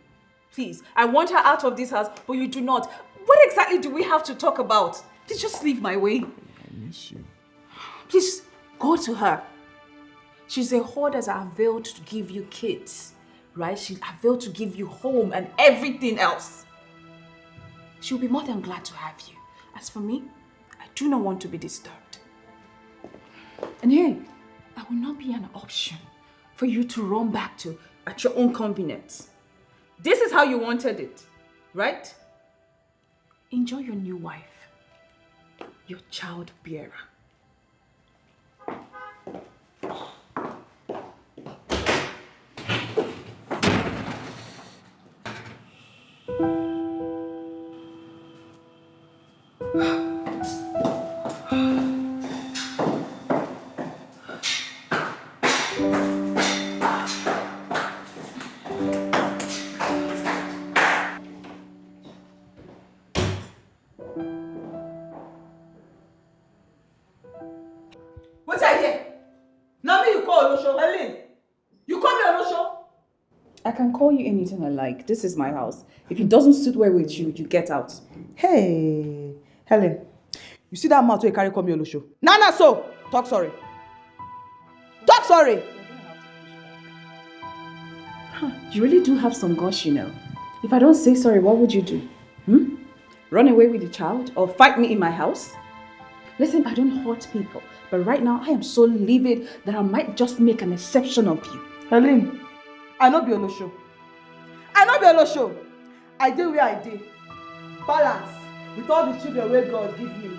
Please, I want her out of this house, but you do not. What exactly do we have to talk about? Please just leave my way. I miss you. Please, go to her. She's a whore that's unveiled to give you kids, right? She's unveiled to give you home and everything else. She'll be more than glad to have you. As for me, I do not want to be disturbed. And hey, I will not be an option for you to run back to at your own convenience. This is how you wanted it, right? Enjoy your new wife, your child bearer. What's I hear? Now me you call Olosho, Helen. You call me Olosho? I can call you anything I like. This is my house. If it doesn't suit well with you, you get out. Hey, Helen. You see that mouth where you carry call me Olosho? Nah, so. Talk sorry. Talk sorry. You really do have some guts, you know. If I don't say sorry, what would you do? Run away with the child or fight me in my house? Listen, I don't hurt people, but right now I am so livid that I might just make an exception of you. Helen, I no be Olosho. I dey where I dey. Balance with all the children where God give me.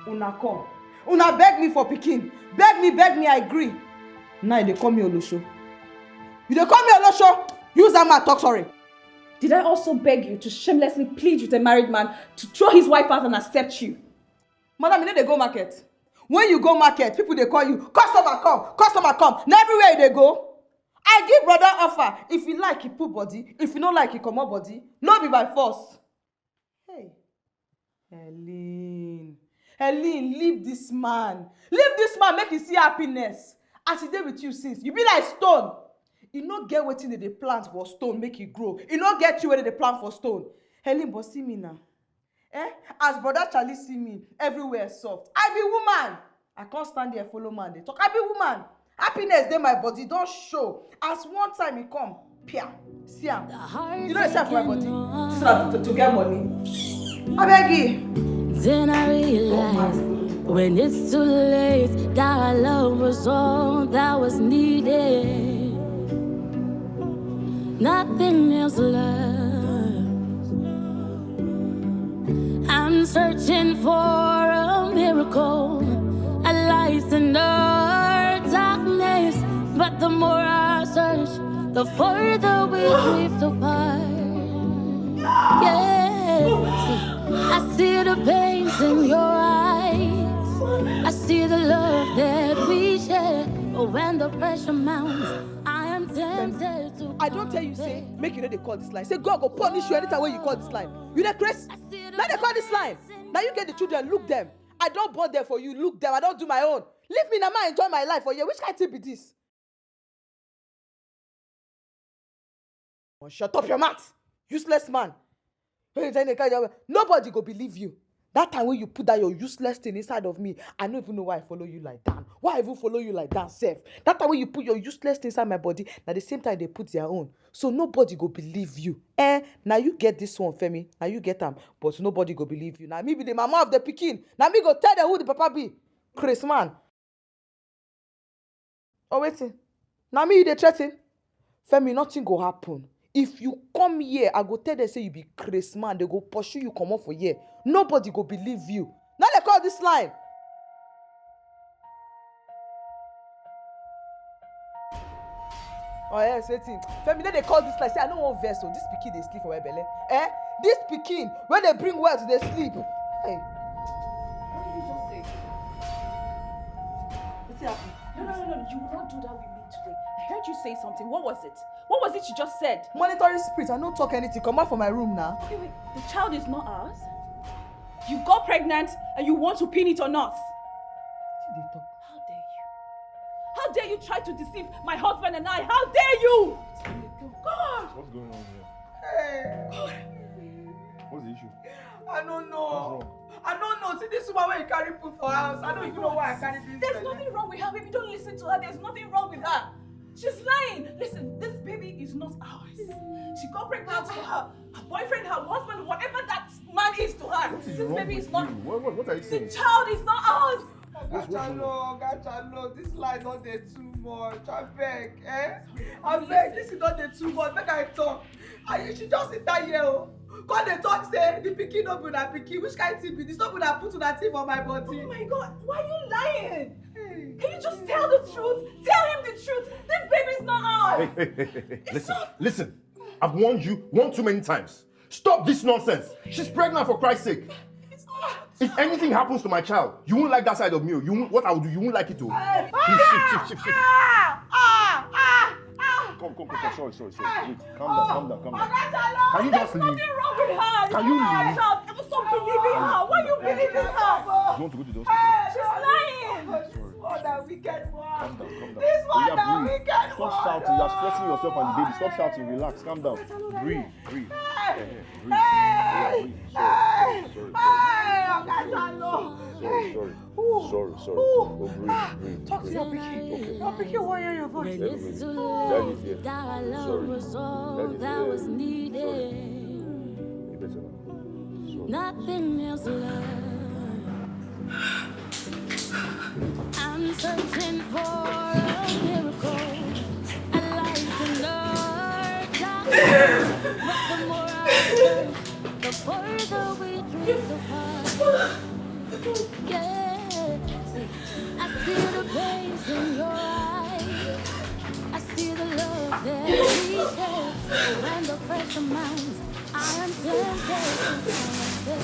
Una come. Una beg me for pikin. Beg me, I agree. Now they call me Olosho. You dey call me Olosho? Use that man talk sorry. Did I also beg you to shamelessly plead with a married man to throw his wife out and accept you? Madam, you know they go market. When you go market, people they call you, customer come. Now everywhere they go. I give brother offer. If you like, he put body. If you don't like, he come up body. No be by force. Hey, Helen, leave this man. Make him see happiness. As he did with you since, you be like stone. You no get wetin they plant for stone, make it grow. You no get you where they plant for stone. Helen, but see me now. As brother Charlie see me, everywhere soft. I be woman. I can't stand there follow man. They talk. I be woman. Happiness dey my body don't show. As one time he come, pia, see am. You know the self for my body. This is not to get money. I beg you. Then I realized when it's too late that our love was all that was needed. Nothing else left. I'm searching for a miracle, a light in the darkness. But the more I search, the further we drift apart. Yeah, see, I see the pains in your eyes. I see the love that we share. But when the pressure mounts, I am tempted to. I don't tell you, say, make you know they call this line. Say, God go punish you anytime when you call this line. You dey crazy? Now they call this line. Now you get the children, look them. I don't born them for you, look them. I don't do my own. Leave me now, man, enjoy my life for you. Which kind of thing be this? Oh, shut up your mouth, useless man. Nobody go believe you. That time when you put that your useless thing inside of me, I don't even know why I follow you like that. Why I even follow you like that, Seth? That time when you put your useless thing inside my body, at the same time they put their own. So nobody go believe you. Now you get this one, Femi. Now you get them, but nobody go believe you. Now me be the mama of the pikin. Now me go tell them who the papa be. Chris man. Oh wait. Now me you dey threaten. Femi, nothing go happen. If you come here, I go tell them say you be Chris man. They go pursue you, come off for here. Nobody go believe you. Now they call this line. Oh yes, waiting. Femi, then they call this like say I don't want vessel. This pikin they sleep for my belly. Eh? This pikin when they bring well to they sleep. Hey. What did you just say? What's happening? No. You will not do that with me today. I heard you say something. What was it? What was it you just said? Monitoring spirit. I don't talk anything. Come out from my room now. Okay, wait. The child is not ours. You got pregnant and you want to pin it on us. They talk. How dare you? How dare you try to deceive my husband and I? How dare you? God! What's going on here? Hey. What's the issue? I don't know. What's wrong? I don't know. See this woman where you carry food for house. I don't even know why I carry this. There's nothing wrong with her, baby. Don't listen to her. There's nothing wrong with her. She's lying. Listen, this baby is not ours. She got pregnant for her boyfriend, her husband, whatever that man is to her. What is This wrong baby with is not. you? What are you saying? The child is not ours. Gachalo, this lie not dey too much. I beg, eh? I beg, this is not dey too much. Make I talk. And you should just sit down here. Come dey talk say the pikin no be una pikin. Which kind thing be this? No be una put una thing for my body. Oh my God, why are you lying? Can you just tell the truth? Tell him the truth. This baby is not ours. Hey. Listen. I've warned you one too many times. Stop this nonsense. She's pregnant for Christ's sake. It's not. If anything happens to my child, you won't like that side of me. What I will do, you won't like it too. Please, shift. Come. Sorry. Wait, calm down. Can you just leave? Nothing wrong with her. Can you leave? Stop believing her. Why you believing her? You want to go to the hospital? She's lying. What a wicked one. Calm down. This one a Breathe. wicked Stop one. shouting. You're stressing yourself and the baby. Stop shouting. Relax. Calm down. Breathe. Breathe. Sorry. Oh, breathe. Talk to your pikin. Your pikin won't hear your voice. When it's too late, that our love was all that was needed. You better not. Sorry. Nothing else left. I'm searching for a miracle, a life in the dark. But the more I search, the further we drift apart. Yeah, I see the pains in your eyes. I see the love that we share. When the pressure mounts, I am tempted to fall.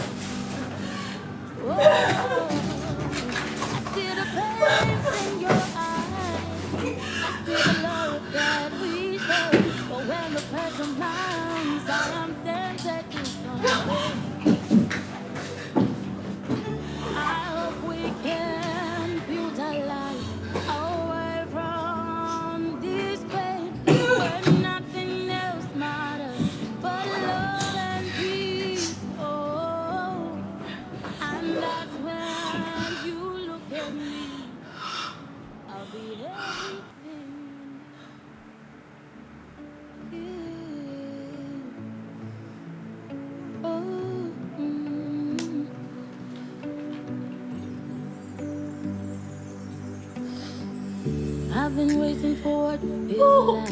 I see the pains in your eyes. I see the love that we share. But when the pressure mounts, I am tempted to fall. I hope we can build a life away from this pain, where nothing else matters but love and peace. Oh, and that's when you look at me, I'll be everything. Yeah. Oh. I've been waiting for what feels like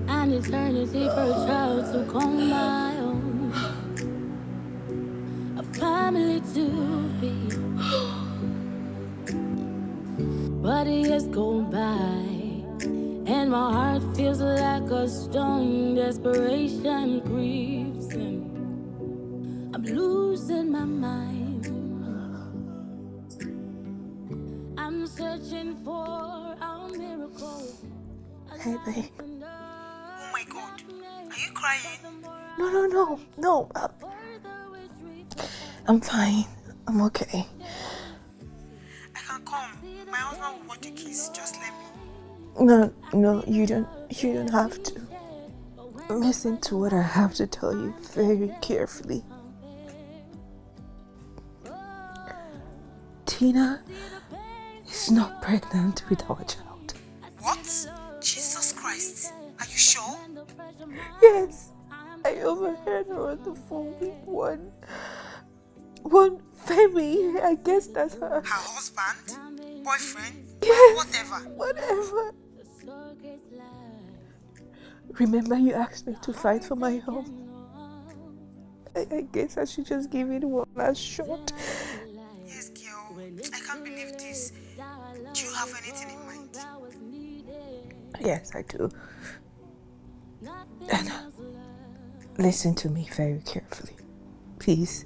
an eternity for a child to call my own, a family to be. But years go by, and my heart feels like a stone. Desperation creeps in. I'm losing my mind. I'm searching for a miracle. Hey, babe. Oh my God, are you crying? No. I'm fine. I'm okay. I can come. My husband will want the kids. Just let me. No, you don't have to. Listen to what I have to tell you very carefully. Tina is not pregnant with our child. What? Jesus Christ. Are you sure? Yes, I overheard her on the phone with one Femi. I guess that's her. Her husband? Boyfriend? Yes. Whatever. Remember you asked me to fight for my home? I guess I should just give it one last shot. Yes, girl. I can't believe this. Do you have anything in mind? Yes, I do. And listen to me very carefully, please.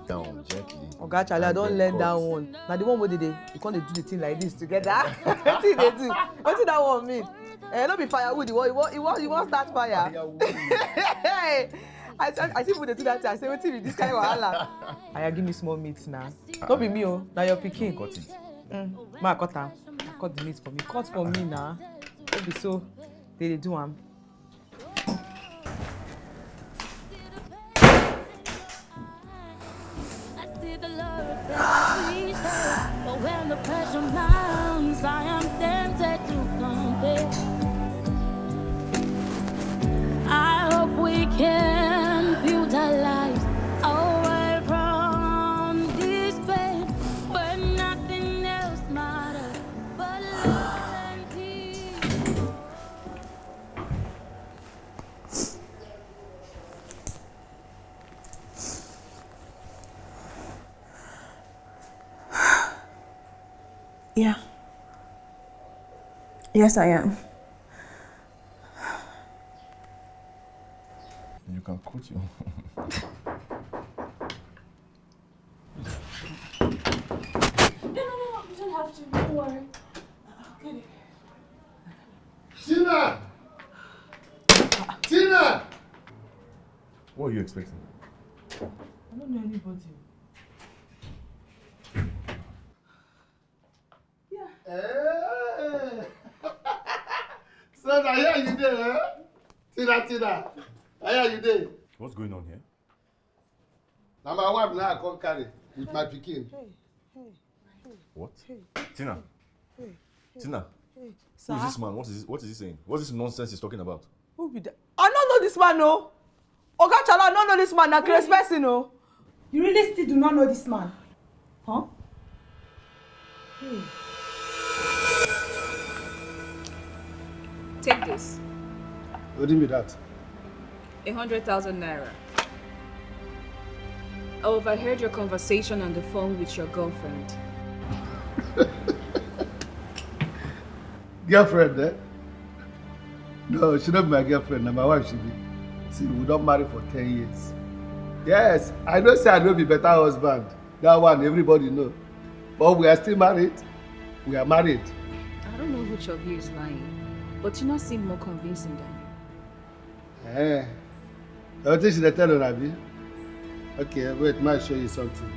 Down gently. Oga Charlie, I don't learn that one. Now the one where they can't do the thing like this together. What did they do? What did that one mean? Don't be firewood. You want start fire? Hey, I see people they do that. I say, what is this kind of wahala? Aya, give me small meat now. Don't be me, oh. Now you're picking. Cut it. Ma, cut am. Cut the meat for me. Cut for me now. Don't be so. They do am. But when the pressure mounts, I am tempted to compare. I hope we can build our lives away from this pain, where nothing else matters but love and peace. Yeah. Yes, I am. You can quote you. No, you don't have to. Don't worry. Get it. Tina! Tina! What are you expecting? I don't know anybody. Hey. So now here you there, eh? Tina. Here you there. What's going on here? Now my wife now I come carry with my pikin. What? Tina? Tina? Sir? Who is this man? What is he saying? What's this nonsense he's talking about? Who be that? I don't know this man, no. Oga Charlie, I don't know this man. Na crazy person, no. You really still do not know this man? Huh? Take this. What do you mean that? 100,000 naira. I overheard your conversation on the phone with your girlfriend. Girlfriend, eh? No, she not be my girlfriend. Now my wife she be. See, we don't marry for 10 years. Yes, I know say I don't be better husband. That one everybody know. But we are still married. We are married. I don't know which of you is lying, but you not seem more convincing than you. Eh. I think she dey tell you, Abi. Okay, wait, might show you something.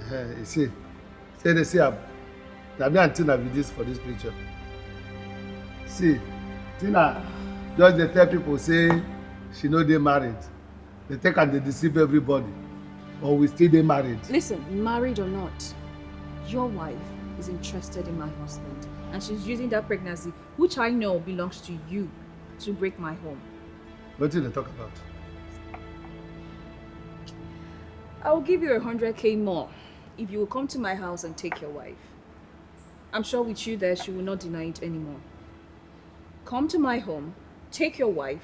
You see, they see am. Na me and Tina be this for this picture. See, Tina just dey tell people say she no dey married. They take and they deceive everybody. But we still dey married. Listen, married or not, your wife is interested in my husband, and she's using that pregnancy, which I know belongs to you, to break my home. What did they talk about? I will give you 100K more if you will come to my house and take your wife. I'm sure with you there, she will not deny it anymore. Come to my home, take your wife.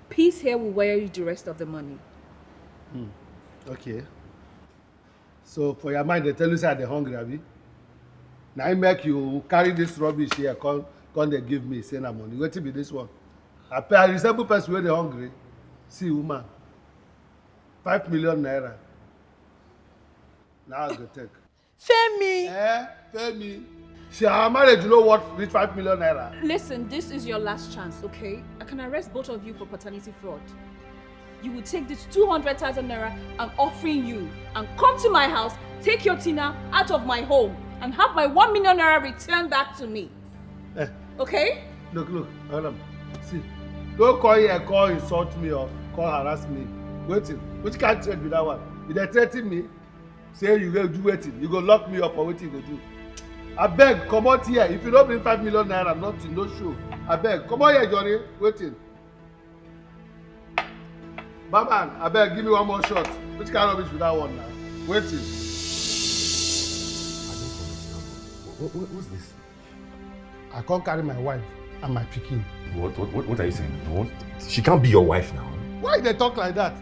Peace here will wear you the rest of the money. Okay. So for your mind, they tell you say they're hungry, Abi. Now I make you carry this rubbish here, come they give me, say na money. What be this one? I resemble person where they hungry. See woman. 5 million naira. Now I go take. Femi. Femi. See, our marriage, you know what? Reach 5 million naira. Listen, this is your last chance, okay? I can arrest both of you for paternity fraud. You will take this 200,000 naira I'm offering you and come to my house, take your Tina out of my home and have my 1 million naira returned back to me. Okay? Look, Adam. See, don't call here, call insult me or call harass me. Waiting. Which can't trade with that one? If they threaten me, say you go do waiting. You go lock me up or waiting you go do. I beg, come out here. If you don't bring 5 million naira, nothing, no show. I beg, come out here, Johnny. Waiting. Baban, I beg, give me one more shot. Which kind of rubbish with that one now? Waiting. I don't understand. What's this? I can't carry my wife and my pikin. What are you saying? What? She can't be your wife now. Why they talk like that?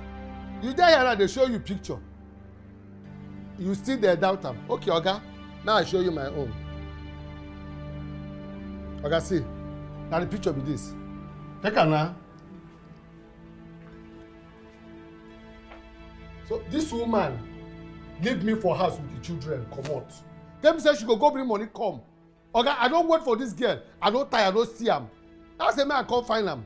You there here and they show you picture. You still there doubt am. Okay, Oga. Now I show you my own. Okay, see. Now the picture be this. Take her now. So this woman leave me for house with the children, come out. Tell me say she go bring money, come. Okay, I don't wait for this girl. I don't tie, I don't see am. Now say me I come find am.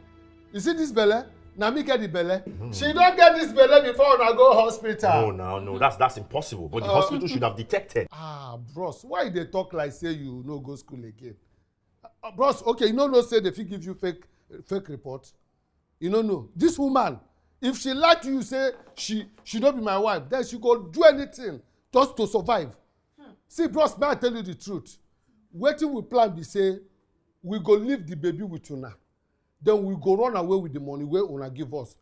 You see this belle? Now me get the belle. She don't get this belle before I go hospital. No, that's impossible. But the hospital should have detected. Bros, why they talk like say you no go school again? Bros, okay, you no say they fit give you fake report. You no. This woman, if she like you say she don't be my wife, then she go do anything just to survive. See, bros, may I tell you the truth? Wetin we plan be say we go leave the baby with una. Then we go run away with the money wey una give us.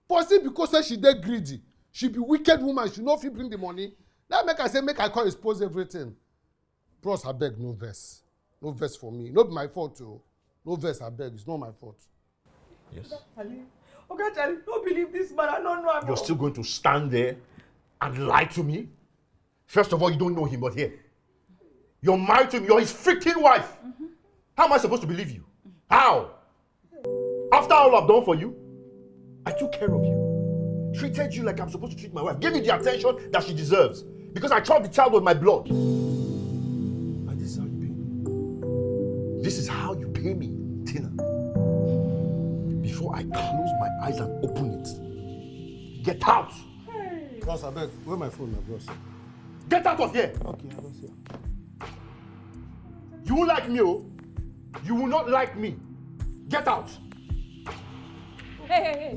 But see, because say she dey greedy, she be wicked woman, she no fit bring the money. That make I say make I come expose everything. Bros, abeg, no vex. No vex for me. No be my fault o. No vex, abeg, it's not my fault. Yes. Okay, Charlie, don't believe this man. I don't know him. You're still going to stand there and lie to me? First of all, you don't know him, but here. You're married to him, you're his freaking wife. How am I supposed to believe you? How? After all I've done for you, I took care of you. Treated you like I'm supposed to treat my wife. Gave you the attention that she deserves. Because I thought the child was my blood. And this is how you pay me. This is how you pay me, Tina. Before I close my eyes and open it. Get out! Hey. Bros, abeg, where my phone now, bros? Get out of here! Okay, I don't see. You won't like me, oh? You will not like me. Get out! Hey.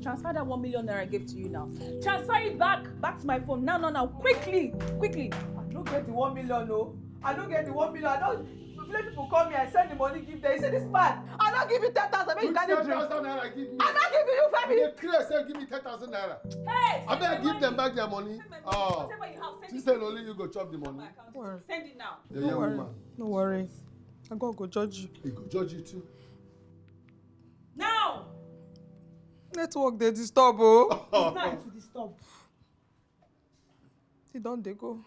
Transfer that 1 million naira I gave to you now. Transfer it back to my phone. Now. Quickly. I don't get the 1 million, no. I don't get the 1 million. I don't. Let people call me, I send the money, give them. You see this man? I don't give you 10,000. Maybe you can't drink. 10,000 naira, give me. I'm not giving you family. They clear, say give me 10,000 naira. Hey! I better give them back their money. Whatever you have, send She it. said only you go chop the money. Send it now. The young woman. No worry. I go judge you. He go judge you too. Now! Network they disturb, oh. It's not to disturb. See, don't they go?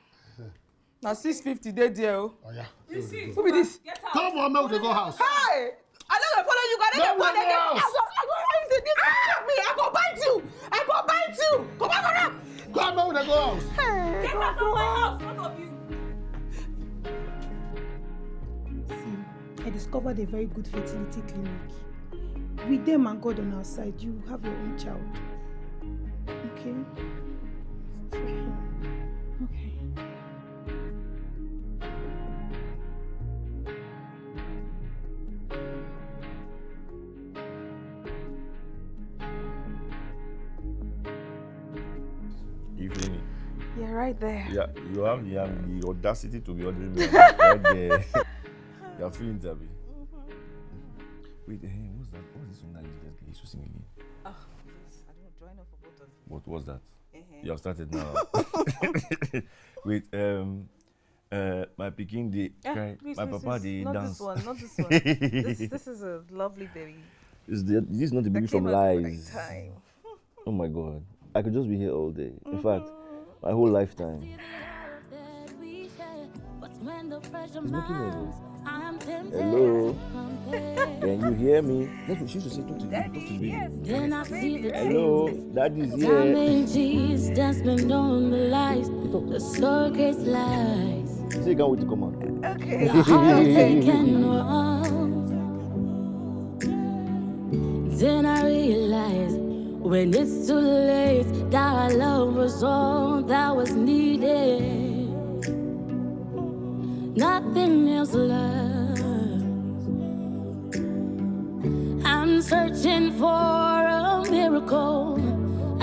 Now 650 they there, oh. Oh yeah. You see? Who be this? Get out. Come on, man, we go house. Hey! I don't follow you. I don't follow you. I go bite you. Come on. Come on, we go house. Hey, Get out of my house, both of you. See, I discovered a very good fertility clinic. With them and God on our side, you have your own child. Okay? Okay. Evening. Yeah, right there. Yeah, you have the audacity to be ordering me right there. You're feeling tabby. Wait, hey, what's that? What's this one that he's just singing again? Oh, yes. I don't know. Do I know for both of you? What was that? You have started now. Wait, my picking the cry. My papa the dance. Not this one. This is a lovely baby. This is not the baby from Lies. Oh my God. I could just be here all day. In fact, my whole lifetime. He's making noise. Hello? Can you hear me? That's what she used to say. Talk to the baby. Hello? Daddy's here. Dancing on the lies, the surrogate lies. Say you can't wait to come out. Okay. Then I realized when it's too late that our love was all that was needed. Nothing else left. I'm searching for a miracle,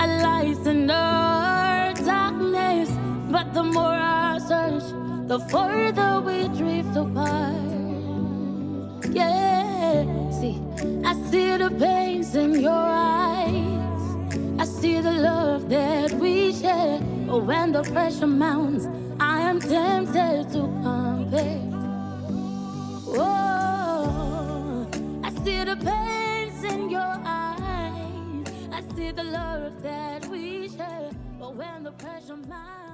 a light in the darkness. But the more I search, the further we drift apart. Yeah, see, I see the pains in your eyes. I see the love that we share. But when the pressure mounts, I am tempted to compare. Oh, I see the pains in your eyes. I see the love that we share. But when the pressure mounts,